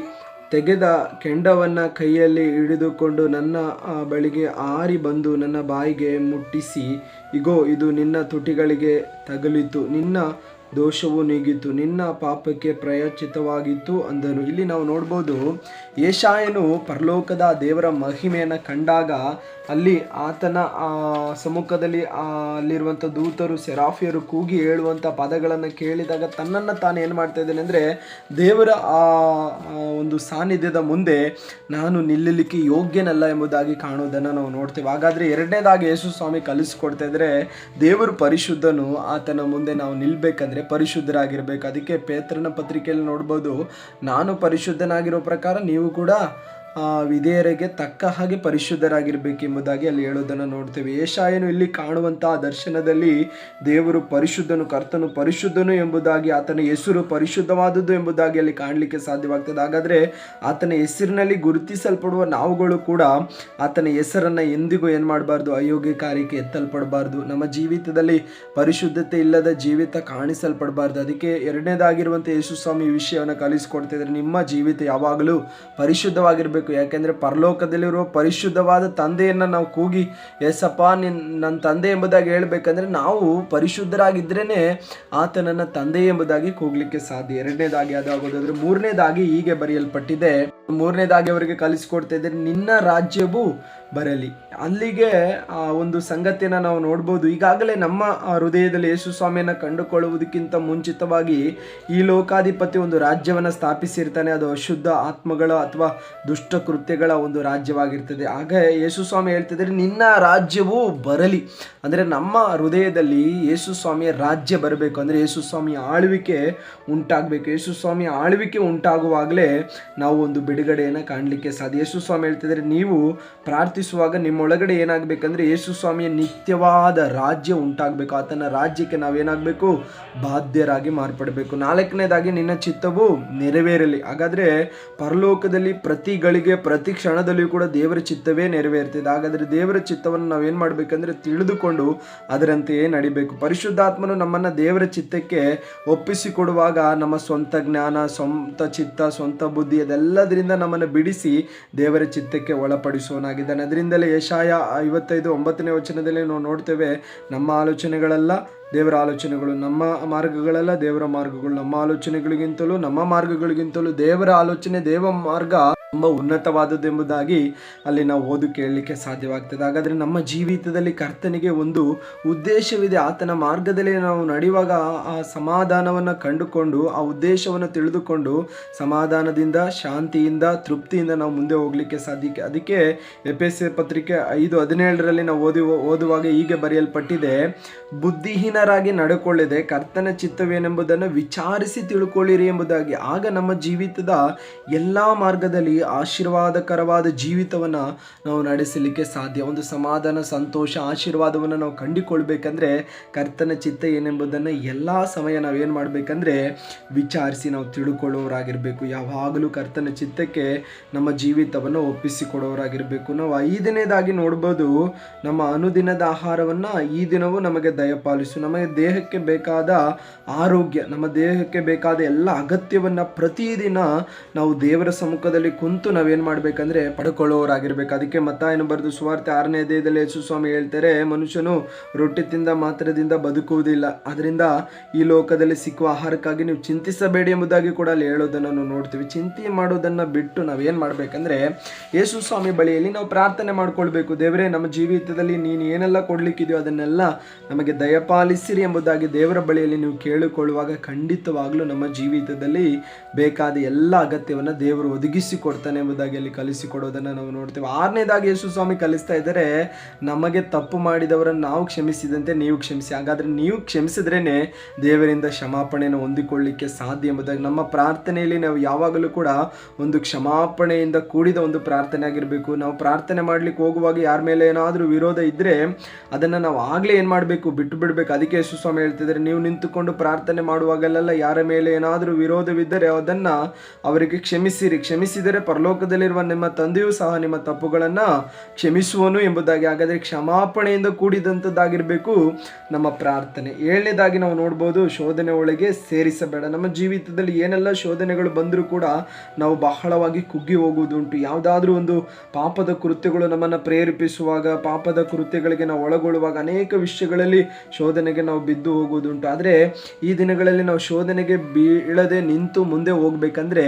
ತೆಗೆದ ಕೆಂಡವನ್ನು ಕೈಯಲ್ಲಿ ಹಿಡಿದುಕೊಂಡು ನನ್ನ ಬಳಿಗೆ ಆರಿ ಬಂದು ನನ್ನ ಬಾಯಿಗೆ ಮುಟ್ಟಿಸಿ, ಇಗೋ ಇದು ನಿನ್ನ ತುಟಿಗಳಿಗೆ ತಗುಲಿತು, ನಿನ್ನ ದೋಷವು ನೀಗಿತು, ನಿನ್ನ ಪಾಪಕ್ಕೆ ಪ್ರಾಯಶ್ಚಿತ್ತವಾಗಿತ್ತು ಅಂದನು. ಇಲ್ಲಿ ನಾವು ನೋಡ್ಬೋದು, ಯೆಶಾಯನು ಪರಲೋಕದ ದೇವರ ಮಹಿಮೆಯನ್ನು ಕಂಡಾಗ ಅಲ್ಲಿ ಆತನ ಸಮ್ಮುಖದಲ್ಲಿ ಅಲ್ಲಿರುವಂಥ ದೂತರು ಸೆರಾಫಿಯರು ಕೂಗಿ ಹೇಳುವಂಥ ಪದಗಳನ್ನು ಕೇಳಿದಾಗ ತನ್ನನ್ನು ತಾನು ಏನು ಮಾಡ್ತಾ ಇದ್ದೇನೆ ಅಂದರೆ, ದೇವರ ಆ ಒಂದು ಸಾನ್ನಿಧ್ಯದ ಮುಂದೆ ನಾನು ನಿಲ್ಲಲಿಕ್ಕೆ ಯೋಗ್ಯನಲ್ಲ ಎಂಬುದಾಗಿ ಕಾಣೋದನ್ನು ನಾವು ನೋಡ್ತೇವೆ. ಹಾಗಾದರೆ ಎರಡನೇದಾಗಿ ಯೇಸು ಸ್ವಾಮಿ ಕಲಿಸ್ಕೊಡ್ತಾ ಇದ್ದಾರೆ, ದೇವರು ಪರಿಶುದ್ಧನು, ಆತನ ಮುಂದೆ ನಾವು ನಿಲ್ಬೇಕಂದ್ರೆ ಪರಿಶುದ್ಧರಾಗಿರ್ಬೇಕು. ಅದಕ್ಕೆ ಪೇತ್ರನ ಪತ್ರಿಕೆಯಲ್ಲಿ ನೋಡ್ಬೋದು, ನಾನು ಪರಿಶುದ್ಧನಾಗಿರೋ ಪ್ರಕಾರ ನೀವು ಕೂಡ ವಿಧೇಯರಿಗೆ ತಕ್ಕ ಹಾಗೆ ಪರಿಶುದ್ಧರಾಗಿರ್ಬೇಕೆಂಬುದಾಗಿ ಅಲ್ಲಿ ಹೇಳೋದನ್ನು ನೋಡ್ತೇವೆ. ಯೆಶಾಯನು ಇಲ್ಲಿ ಕಾಣುವಂತಹ ದರ್ಶನದಲ್ಲಿ ದೇವರು ಪರಿಶುದ್ಧನು, ಕರ್ತನು ಪರಿಶುದ್ಧನು ಎಂಬುದಾಗಿ, ಆತನ ಹೆಸರು ಪರಿಶುದ್ಧವಾದದ್ದು ಎಂಬುದಾಗಿ ಅಲ್ಲಿ ಕಾಣಲಿಕ್ಕೆ ಸಾಧ್ಯವಾಗ್ತದೆ. ಹಾಗಾದರೆ ಆತನ ಹೆಸರಿನಲ್ಲಿ ಗುರುತಿಸಲ್ಪಡುವ ನಾವುಗಳು ಕೂಡ ಆತನ ಹೆಸರನ್ನು ಎಂದಿಗೂ ಏನು ಮಾಡಬಾರ್ದು, ಅಯೋಗ್ಯ ಕಾರ್ಯಕ್ಕೆ ಎತ್ತಲ್ಪಡಬಾರ್ದು. ನಮ್ಮ ಜೀವಿತದಲ್ಲಿ ಪರಿಶುದ್ಧತೆ ಇಲ್ಲದ ಜೀವಿತ ಕಾಣಿಸಲ್ಪಡಬಾರ್ದು. ಅದಕ್ಕೆ ಎರಡನೇದಾಗಿರುವಂಥ ಯೇಸು ಸ್ವಾಮಿ ವಿಷಯವನ್ನು ಕಲಿಸ್ಕೊಡ್ತಿದ್ದಾರೆ, ನಿಮ್ಮ ಜೀವಿತ ಯಾವಾಗಲೂ ಪರಿಶುದ್ಧವಾಗಿರಬೇಕು. ಯಾಕೆಂದರೆ ಪರಲೋಕದಲ್ಲಿರುವ ಪರಿಶುದ್ಧವಾದ ತಂದೆಯನ್ನು ನಾವು ಕೂಗಿ, ಎಸಪ್ಪ ನನ್ನ ತಂದೆ ಎಂಬುದಾಗಿ ಹೇಳಬೇಕಂದ್ರೆ ನಾವು ಪರಿಶುದ್ಧರಾಗಿದ್ರೇ ಆತನನ್ನು ತಂದೆ ಎಂಬುದಾಗಿ ಕೂಗ್ಲಿಕ್ಕೆ ಸಾಧ್ಯ. ಎರಡನೇದಾಗಿ ಅದಾಗೋದಾದ್ರೆ ಮೂರನೇದಾಗಿ ಹೀಗೆ ಬರೆಯಲ್ಪಟ್ಟಿದೆ, ಮೂರನೇದಾಗಿ ಅವರಿಗೆ ಕಲಿಸ್ಕೊಡ್ತಾ ಇದ್ದಾರೆ, ನಿನ್ನ ರಾಜ್ಯವು ಬರಲಿ. ಅಲ್ಲಿಗೆ ಒಂದು ಸಂಗತಿಯನ್ನು ನಾವು ನೋಡ್ಬೋದು. ಈಗಾಗಲೇ ನಮ್ಮ ಹೃದಯದಲ್ಲಿ ಯೇಸು ಸ್ವಾಮಿಯನ್ನು ಕಂಡುಕೊಳ್ಳುವುದಕ್ಕಿಂತ ಮುಂಚಿತವಾಗಿ ಈ ಲೋಕಾಧಿಪತಿ ಒಂದು ರಾಜ್ಯವನ್ನು ಸ್ಥಾಪಿಸಿರ್ತಾನೆ. ಅದು ಅಶುದ್ಧ ಆತ್ಮಗಳ ಅಥವಾ ದುಷ್ಟ ಕೃತ್ಯಗಳ ಒಂದು ರಾಜ್ಯವಾಗಿರ್ತದೆ. ಆಗ ಯೇಸು ಸ್ವಾಮಿ ಹೇಳ್ತಿದ್ದಾರೆ, ನಿನ್ನ ರಾಜ್ಯವು ಬರಲಿ. ಅಂದರೆ ನಮ್ಮ ಹೃದಯದಲ್ಲಿ ಯೇಸು ಸ್ವಾಮಿಯ ರಾಜ್ಯ ಬರಬೇಕು, ಅಂದರೆ ಯೇಸು ಸ್ವಾಮಿಯ ಆಳ್ವಿಕೆ ಉಂಟಾಗಬೇಕು. ಯೇಸು ಸ್ವಾಮಿಯ ಆಳ್ವಿಕೆ ಉಂಟಾಗುವಾಗಲೇ ನಾವು ಒಂದು ಬಿಡುಗಡೆಯನ್ನು ಕಾಣಲಿಕ್ಕೆ ಸಾಧ್ಯ. ಯೇಸು ಸ್ವಾಮಿ ಹೇಳ್ತಿದ್ದಾರೆ, ನೀವು ಪ್ರಾರ್ಥಿಸುವಾಗ ನಿಮ್ಮೊಳಗಡೆ ಏನಾಗಬೇಕಂದ್ರೆ ಯೇಸು ಸ್ವಾಮಿಯ ನಿತ್ಯವಾದ ರಾಜ್ಯ ಉಂಟಾಗಬೇಕು. ಆತನ ರಾಜ್ಯಕ್ಕೆ ನಾವೇನಾಗಬೇಕು, ಬಾಧ್ಯರಾಗಿ ಮಾರ್ಪಡಬೇಕು. ನಾಲ್ಕನೇದಾಗಿ ನಿನ್ನ ಚಿತ್ತವು ನೆರವೇರಲಿ. ಹಾಗಾದರೆ ಪರಲೋಕದಲ್ಲಿ ಪ್ರತಿ ಗಳಿಗೆ ಪ್ರತಿ ಕ್ಷಣದಲ್ಲಿಯೂ ಕೂಡ ದೇವರ ಚಿತ್ತವೇ ನೆರವೇರ್ತದೆ. ಹಾಗಾದರೆ ದೇವರ ಚಿತ್ತವನ್ನು ನಾವೇನು ಮಾಡಬೇಕಂದ್ರೆ ತಿಳಿದುಕೊಂಡು ಅದರಂತೆಯೇ ನಡಿಬೇಕು. ಪರಿಶುದ್ಧಾತ್ಮನು ನಮ್ಮನ್ನು ದೇವರ ಚಿತ್ತಕ್ಕೆ ಒಪ್ಪಿಸಿಕೊಡುವಾಗ ನಮ್ಮ ಸ್ವಂತ ಜ್ಞಾನ, ಸ್ವಂತ ಚಿತ್ತ, ಸ್ವಂತ ಬುದ್ಧಿ ಅದೆಲ್ಲದರಿಂದ ನಮ್ಮನ್ನು ಬಿಡಿಸಿ ದೇವರ ಚಿತ್ತಕ್ಕೆ ಒಳಪಡಿಸುವನಾಗಿದ್ದಾನೆ. ಅದರಿಂದಲೇ ಯೆಶಾಯ 55:9ನೇ ವಚನದಲ್ಲಿ ನಾವು ನೋಡ್ತೇವೆ, ನಮ್ಮ ಆಲೋಚನೆಗಳೆಲ್ಲ ದೇವರ ಆಲೋಚನೆಗಳು, ನಮ್ಮ ಮಾರ್ಗಗಳೆಲ್ಲ ದೇವರ ಮಾರ್ಗಗಳು, ನಮ್ಮ ಆಲೋಚನೆಗಳಿಗಿಂತಲೂ ನಮ್ಮ ಮಾರ್ಗಗಳಿಗಿಂತಲೂ ದೇವರ ಆಲೋಚನೆ, ದೇವ ಮಾರ್ಗ ತುಂಬ ಉನ್ನತವಾದದ್ದು ಎಂಬುದಾಗಿ ಅಲ್ಲಿ ನಾವು ಓದು ಕೇಳಲಿಕ್ಕೆ ಸಾಧ್ಯವಾಗ್ತದೆ. ಹಾಗಾದರೆ ನಮ್ಮ ಜೀವಿತದಲ್ಲಿ ಕರ್ತನಿಗೆ ಒಂದು ಉದ್ದೇಶವಿದೆ. ಆತನ ಮಾರ್ಗದಲ್ಲಿ ನಾವು ನಡೆಯುವಾಗ ಆ ಸಮಾಧಾನವನ್ನು ಕಂಡುಕೊಂಡು, ಆ ಉದ್ದೇಶವನ್ನು ತಿಳಿದುಕೊಂಡು ಸಮಾಧಾನದಿಂದ, ಶಾಂತಿಯಿಂದ, ತೃಪ್ತಿಯಿಂದ ನಾವು ಮುಂದೆ ಹೋಗಲಿಕ್ಕೆ ಸಾಧ್ಯ. ಅದಕ್ಕೆ ಎಫೆಸ ಪತ್ರಿಕೆ 5:17 ನಾವು ಓದುವಾಗ ಹೀಗೆ ಬರೆಯಲ್ಪಟ್ಟಿದೆ, ಬುದ್ಧಿಹೀನ ಬುದ್ಧಿಹೀನರಾಗಿ ನಡ್ಕೊಳ್ಳದೆ ಕರ್ತನ ಚಿತ್ತವೇನೆಂಬುದನ್ನು ವಿಚಾರಿಸಿ ತಿಳ್ಕೊಳ್ಳಿರಿ ಎಂಬುದಾಗಿ. ಆಗ ನಮ್ಮ ಜೀವಿತದ ಎಲ್ಲ ಮಾರ್ಗದಲ್ಲಿ ಆಶೀರ್ವಾದಕರವಾದ ಜೀವಿತವನ್ನು ನಾವು ನಡೆಸಲಿಕ್ಕೆ ಸಾಧ್ಯ. ಒಂದು ಸಮಾಧಾನ, ಸಂತೋಷ, ಆಶೀರ್ವಾದವನ್ನು ನಾವು ಕಂಡುಕೊಳ್ಬೇಕಂದ್ರೆ ಕರ್ತನ ಚಿತ್ತ ಏನೆಂಬುದನ್ನು ಎಲ್ಲ ಸಮಯ ನಾವೇನು ಮಾಡಬೇಕಂದ್ರೆ ವಿಚಾರಿಸಿ ನಾವು ತಿಳ್ಕೊಳ್ಳೋರಾಗಿರಬೇಕು. ಯಾವಾಗಲೂ ಕರ್ತನ ಚಿತ್ತಕ್ಕೆ ನಮ್ಮ ಜೀವಿತವನ್ನು ಒಪ್ಪಿಸಿಕೊಡೋರಾಗಿರಬೇಕು. ನಾವು 5ನೇದಾಗಿ ನೋಡ್ಬೋದು, ನಮ್ಮ ಅನುದಿನದ ಆಹಾರವನ್ನು ಈ ದಿನವೂ ನಮಗೆ ದಯಪಾಲಿಸು. ನಮಗೆ ದೇಹಕ್ಕೆ ಬೇಕಾದ ಆರೋಗ್ಯ, ನಮ್ಮ ದೇಹಕ್ಕೆ ಬೇಕಾದ ಎಲ್ಲ ಅಗತ್ಯವನ್ನು ಪ್ರತಿದಿನ ನಾವು ದೇವರ ಸಮ್ಮುಖದಲ್ಲಿ ಕುಂತು ನಾವೇನು ಮಾಡಬೇಕಂದ್ರೆ ಪಡ್ಕೊಳ್ಳೋರಾಗಿರ್ಬೇಕು. ಅದಕ್ಕೆ ಮತ್ತಾಯನು ಬರೆದು ಸುವಾರ್ತೆ 6ನೇ ಅಧ್ಯಾಯದಲ್ಲಿ ಯೇಸು ಸ್ವಾಮಿ ಹೇಳ್ತಾರೆ, ಮನುಷ್ಯನು ರೊಟ್ಟಿ ತಿಂದ ಮಾತ್ರದಿಂದ ಬದುಕುವುದಿಲ್ಲ, ಅದರಿಂದ ಈ ಲೋಕದಲ್ಲಿ ಸಿಕ್ಕುವ ಆಹಾರಕ್ಕಾಗಿ ನೀವು ಚಿಂತಿಸಬೇಡಿ ಎಂಬುದಾಗಿ ಕೂಡ ಅಲ್ಲಿ ಹೇಳೋದನ್ನು ನಾವು ನೋಡ್ತೀವಿ. ಚಿಂತೆ ಮಾಡೋದನ್ನು ಬಿಟ್ಟು ನಾವೇನು ಮಾಡಬೇಕಂದ್ರೆ ಯೇಸು ಸ್ವಾಮಿ ಬಳಿಯಲ್ಲಿ ನಾವು ಪ್ರಾರ್ಥನೆ ಮಾಡ್ಕೊಳ್ಬೇಕು. ದೇವರೇ, ನಮ್ಮ ಜೀವಿತದಲ್ಲಿ ನೀನು ಏನೆಲ್ಲ ಕೊಡ್ಲಿಕ್ಕಿದೆಯೋ ಅದನ್ನೆಲ್ಲ ನಮಗೆ ದಯಪಾಲಿಸಿರಿ ಎಂಬುದಾಗಿ ದೇವರ ಬಳಿಯಲ್ಲಿ ನೀವು ಕೇಳಿಕೊಳ್ಳುವಾಗ ಖಂಡಿತವಾಗ್ಲೂ ನಮ್ಮ ಜೀವಿತದಲ್ಲಿ ಬೇಕಾದ ಎಲ್ಲ ಅಗತ್ಯವನ್ನು ದೇವರು ಒದಗಿಸಿ ಕೊಡ್ತಾನೆ ಎಂಬುದಾಗಿ ಅಲ್ಲಿ ಕಲಿಸಿಕೊಡೋದನ್ನು ನಾವು ನೋಡ್ತೇವೆ. 6ನೇದಾಗಿ ಯೇಸು ಸ್ವಾಮಿ ಕಲಿಸ್ತಾ ಇದ್ದಾರೆ, ನಮಗೆ ತಪ್ಪು ಮಾಡಿದವರನ್ನು ನಾವು ಕ್ಷಮಿಸಿದಂತೆ ನೀವು ಕ್ಷಮಿಸಿ. ಹಾಗಾದರೆ ನೀವು ಕ್ಷಮಿಸಿದ್ರೇನೆ ದೇವರಿಂದ ಕ್ಷಮಾಪಣೆಯನ್ನು ಹೊಂದಿಕೊಳ್ಳಿಕ್ಕೆ ಸಾಧ್ಯ ಎಂಬುದಾಗಿ. ನಮ್ಮ ಪ್ರಾರ್ಥನೆಯಲ್ಲಿ ನಾವು ಯಾವಾಗಲೂ ಕೂಡ ಒಂದು ಕ್ಷಮಾಪಣೆಯಿಂದ ಕೂಡಿದ ಒಂದು ಪ್ರಾರ್ಥನೆ ಆಗಿರಬೇಕು. ನಾವು ಪ್ರಾರ್ಥನೆ ಮಾಡ್ಲಿಕ್ಕೆ ಹೋಗುವಾಗ ಯಾರ ಮೇಲೆ ಏನಾದರೂ ವಿರೋಧ ಇದ್ದರೆ ಅದನ್ನು ನಾವು ಆಗಲೇ ಏನು ಮಾಡಬೇಕು, ಬಿಟ್ಟು ಬಿಡಬೇಕು. ಅದಕ್ಕೆ ಯೇಸು ಸ್ವಾಮಿ ಹೇಳ್ತಿದ್ದಾರೆ, ನೀವು ನಿಂತುಕೊಂಡು ಪ್ರಾರ್ಥನೆ ಮಾಡುವಾಗಲೆಲ್ಲ ಯಾರ ಮೇಲೆ ಏನಾದರೂ ವಿರೋಧವಿದ್ದರೆ ಅದನ್ನು ಅವರಿಗೆ ಕ್ಷಮಿಸಿರಿ, ಕ್ಷಮಿಸಿದರೆ ಪರಲೋಕದಲ್ಲಿರುವ ನಿಮ್ಮ ತಂದೆಯೂ ಸಹ ನಿಮ್ಮ ತಪ್ಪುಗಳನ್ನು ಕ್ಷಮಿಸುವನು ಎಂಬುದಾಗಿ. ಹಾಗಾದರೆ ಕ್ಷಮಾಪಣೆಯಿಂದ ಕೂಡಿದಂಥದ್ದಾಗಿರಬೇಕು ನಮ್ಮ ಪ್ರಾರ್ಥನೆ. 7ನೇದಾಗಿ ನಾವು ನೋಡ್ಬೋದು, ಶೋಧನೆ ಒಳಗೆ ಸೇರಿಸಬೇಡ. ನಮ್ಮ ಜೀವಿತದಲ್ಲಿ ಏನೆಲ್ಲ ಶೋಧನೆಗಳು ಬಂದರೂ ಕೂಡ ನಾವು ಬಹಳವಾಗಿ ಕುಗ್ಗಿ ಹೋಗುವುದುಂಟು. ಯಾವುದಾದ್ರೂ ಒಂದು ಪಾಪದ ಕೃತ್ಯಗಳು ನಮ್ಮನ್ನು ಪ್ರೇರೇಪಿಸುವಾಗ, ಪಾಪದ ಕೃತ್ಯಗಳಿಗೆ ನಾವು ಒಳಗೊಳ್ಳುವಾಗ ಅನೇಕ ವಿಷಯಗಳಲ್ಲಿ ಶೋಧನೆಗೆ ನಾವು ಬಿದ್ದು ಹೋಗುವುದುಂಟು. ಆದರೆ ಈ ದಿನಗಳಲ್ಲಿ ನಾವು ಶೋಧನೆಗೆ ಬೀಳದೆ ನಿಂತು ಮುಂದೆ ಹೋಗ್ಬೇಕಂದ್ರೆ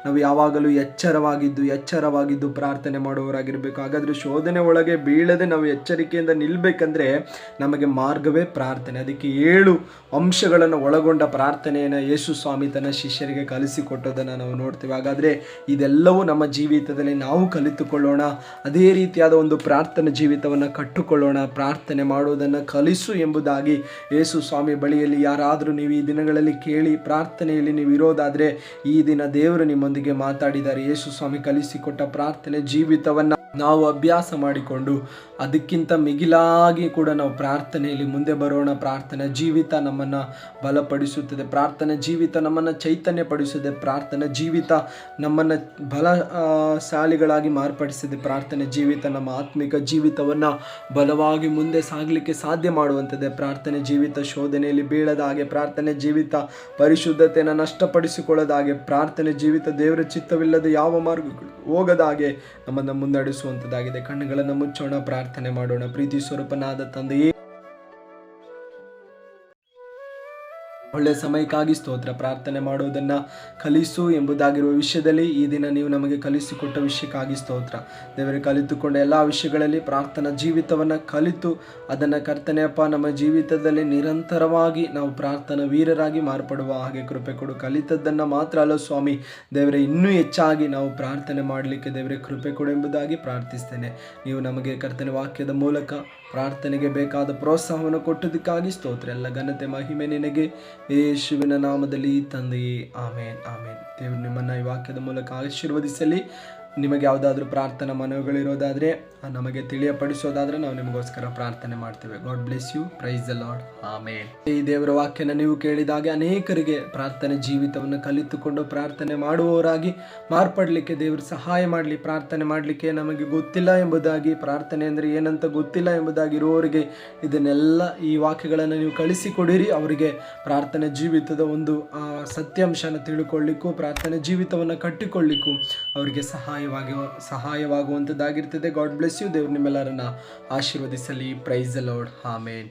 ನಾವು ಯಾವಾಗಲೂ ಎಚ್ಚರವಾಗಿದ್ದು ಪ್ರಾರ್ಥನೆ ಮಾಡುವವರಾಗಿರಬೇಕು. ಹಾಗಾದರೆ ಶೋಧನೆ ಒಳಗೆ ಬೀಳದೆ ನಾವು ಎಚ್ಚರಿಕೆಯಿಂದ ನಿಲ್ಲಬೇಕಂದ್ರೆ ನಮಗೆ ಮಾರ್ಗವೇ ಪ್ರಾರ್ಥನೆ. ಅದಕ್ಕೆ 7 ಅಂಶಗಳನ್ನು ಒಳಗೊಂಡ ಪ್ರಾರ್ಥನೆಯನ್ನು ಯೇಸು ಸ್ವಾಮಿ ತನ್ನ ಶಿಷ್ಯರಿಗೆ ಕಲಿಸಿಕೊಟ್ಟೋದನ್ನು ನಾವು ನೋಡ್ತೀವಿ. ಹಾಗಾದರೆ ಇದೆಲ್ಲವೂ ನಮ್ಮ ಜೀವಿತದಲ್ಲಿ ನಾವು ಕಲಿತುಕೊಳ್ಳೋಣ. ಅದೇ ರೀತಿಯಾದ ಒಂದು ಪ್ರಾರ್ಥನಾ ಜೀವಿತವನ್ನು ಕಟ್ಟುಕೊಳ್ಳೋಣ. ಪ್ರಾರ್ಥನೆ ಮಾಡುವುದನ್ನು ಕಲಿಸು ಎಂಬುದಾಗಿ ಯೇಸು ಸ್ವಾಮಿ ಬಳಿಯಲ್ಲಿ ಯಾರಾದರೂ ನೀವು ಈ ದಿನಗಳಲ್ಲಿ ಕೇಳಿ ಪ್ರಾರ್ಥನೆಯಲ್ಲಿ ನೀವು ಇರೋದಾದರೆ ಈ ದಿನ ದೇವರು ನಿಮ್ಮೊಂದಿಗೆ ಮಾತಾಡಿದ್ದಾರೆ. ಯೇಸು ಸ್ವಾಮಿ ಕಲಿಸಿಕೊಟ್ಟ ಪ್ರಾರ್ಥನೆ ಜೀವಿತವನ್ನು ನಾವು ಅಭ್ಯಾಸ ಮಾಡಿಕೊಂಡು ಅದಕ್ಕಿಂತ ಮಿಗಿಲಾಗಿ ಕೂಡ ನಾವು ಪ್ರಾರ್ಥನೆಯಲ್ಲಿ ಮುಂದೆ ಬರೋಣ. ಪ್ರಾರ್ಥನಾ ಜೀವಿತ ನಮ್ಮನ್ನು ಬಲಪಡಿಸುತ್ತದೆ, ಪ್ರಾರ್ಥನಾ ಜೀವಿತ ನಮ್ಮನ್ನು ಚೈತನ್ಯಪಡಿಸುತ್ತದೆ, ಪ್ರಾರ್ಥನಾ ಜೀವಿತ ನಮ್ಮನ್ನು ಬಲಶಾಲಿಗಳಾಗಿ ಮಾರ್ಪಡಿಸಿದೆ. ಪ್ರಾರ್ಥನಾ ಜೀವಿತ ನಮ್ಮ ಆತ್ಮಿಕ ಜೀವಿತವನ್ನು ಬಲವಾಗಿ ಮುಂದೆ ಸಾಗಲಿಕ್ಕೆ ಸಾಧ್ಯ ಮಾಡುವಂಥದ್ದೇ. ಪ್ರಾರ್ಥನೆ ಜೀವಿತ ಶೋಧನೆಯಲ್ಲಿ ಬೀಳದ ಹಾಗೆ, ಪ್ರಾರ್ಥನೆ ಜೀವಿತ ಪರಿಶುದ್ಧತೆಯನ್ನು ನಷ್ಟಪಡಿಸಿಕೊಳ್ಳದ ಹಾಗೆ, ಪ್ರಾರ್ಥನೆ ಜೀವಿತ ದೇವರ ಚಿತ್ತವಿಲ್ಲದೆ ಯಾವ ಮಾರ್ಗಗಳು ಹೋಗದ ಹಾಗೆ ನಮ್ಮನ್ನು ಮುನ್ನಡೆಸುವಂಥದ್ದಾಗಿದೆ. ಕಣ್ಣುಗಳನ್ನು ಮುಚ್ಚೋಣ, ಪ್ರಾರ್ಥನೆ ಮಾಡೋಣ. ಪ್ರೀತಿ ಸ್ವರೂಪನಾದ ತಂದೆಯೇ, ಒಳ್ಳೆಯ ಸಮಯಕ್ಕಾಗಿ ಸ್ತೋತ್ರ. ಪ್ರಾರ್ಥನೆ ಮಾಡೋದನ್ನು ಕಲಿಸು ಎಂಬುದಾಗಿರುವ ವಿಷಯದಲ್ಲಿ ಈ ದಿನ ನೀವು ನಮಗೆ ಕಲಿಸಿಕೊಟ್ಟ ವಿಷಯಕ್ಕಾಗಿ ಸ್ತೋತ್ರ. ದೇವರೇ, ಕಲಿತುಕೊಂಡ ಎಲ್ಲ ವಿಷಯಗಳಲ್ಲಿ ಪ್ರಾರ್ಥನಾ ಜೀವಿತವನ್ನು ಕಲಿತು ಅದನ್ನು ಕರ್ತನೆಯಪ್ಪ ನಮ್ಮ ಜೀವಿತದಲ್ಲಿ ನಿರಂತರವಾಗಿ ನಾವು ಪ್ರಾರ್ಥನಾ ವೀರರಾಗಿ ಮಾರ್ಪಡುವ ಹಾಗೆ ಕೃಪೆ ಕೊಡು. ಕಲಿತದ್ದನ್ನು ಮಾತ್ರ ಅಲ್ಲ ಸ್ವಾಮಿ ದೇವರೇ, ಇನ್ನೂ ಹೆಚ್ಚಾಗಿ ನಾವು ಪ್ರಾರ್ಥನೆ ಮಾಡಲಿಕ್ಕೆ ದೇವರೇ ಕೃಪೆ ಕೊಡು ಎಂಬುದಾಗಿ ಪ್ರಾರ್ಥಿಸ್ತೇನೆ. ನೀವು ನಮಗೆ ಕರ್ತನೆ ವಾಕ್ಯದ ಮೂಲಕ ಪ್ರಾರ್ಥನೆಗೆ ಬೇಕಾದ ಪ್ರೋತ್ಸಾಹವನ್ನು ಕೊಟ್ಟದಕ್ಕಾಗಿ ಸ್ತೋತ್ರ. ಎಲ್ಲ ಘನತೆ ಮಹಿಮೆ ನಿನಗೆ, ಯೇಸುವಿನ ನಾಮದಲ್ಲಿ ತಂದೆಯೇ, ಆಮೇನ್ ಆಮೇನ್. ದೇವರು ನಿಮ್ಮನ್ನು ಈ ವಾಕ್ಯದ ಮೂಲಕ ಆಶೀರ್ವದಿಸಲಿ. ನಿಮಗೆ ಯಾವುದಾದ್ರೂ ಪ್ರಾರ್ಥನಾ ಮನವಿಗಳಿರೋದಾದರೆ ನಮಗೆ ತಿಳಿಯಪಡಿಸೋದಾದರೆ ನಾವು ನಿಮಗೋಸ್ಕರ ಪ್ರಾರ್ಥನೆ ಮಾಡ್ತೇವೆ. God bless you. Praise the Lord. Amen. ಈ ದೇವರ ವಾಕ್ಯನ ನೀವು ಕೇಳಿದಾಗೆ ಅನೇಕರಿಗೆ ಪ್ರಾರ್ಥನೆ ಜೀವಿತವನ್ನು ಕಲಿತುಕೊಂಡು ಪ್ರಾರ್ಥನೆ ಮಾಡುವವರಾಗಿ ಮಾರ್ಪಡಲಿಕ್ಕೆ ದೇವರು ಸಹಾಯ ಮಾಡಲಿ. ಪ್ರಾರ್ಥನೆ ಮಾಡಲಿಕ್ಕೆ ನಮಗೆ ಗೊತ್ತಿಲ್ಲ ಎಂಬುದಾಗಿ, ಪ್ರಾರ್ಥನೆ ಅಂದರೆ ಏನಂತ ಗೊತ್ತಿಲ್ಲ ಎಂಬುದಾಗಿ ಇರುವವರಿಗೆ ಇದನ್ನೆಲ್ಲ ಈ ವಾಕ್ಯಗಳನ್ನು ನೀವು ಕಳಿಸಿಕೊಡಿರಿ. ಅವರಿಗೆ ಪ್ರಾರ್ಥನೆ ಜೀವಿತದ ಒಂದು ಸತ್ಯಾಂಶನ ತಿಳ್ಕೊಳ್ಳಿಕ್ಕೂ ಪ್ರಾರ್ಥನೆ ಜೀವಿತವನ್ನು ಕಟ್ಟಿಕೊಳ್ಳಿಕ್ಕೂ ಅವರಿಗೆ ಸಹಾಯವಾಗುವಂಥದ್ದಾಗಿರ್ತದೆ. God bless you. ದೇವರು ನಿಮ್ಮೆಲ್ಲರನ್ನ ಆಶೀರ್ವದಿಸಲಿ. Praise the Lord. ಆಮೇನ್.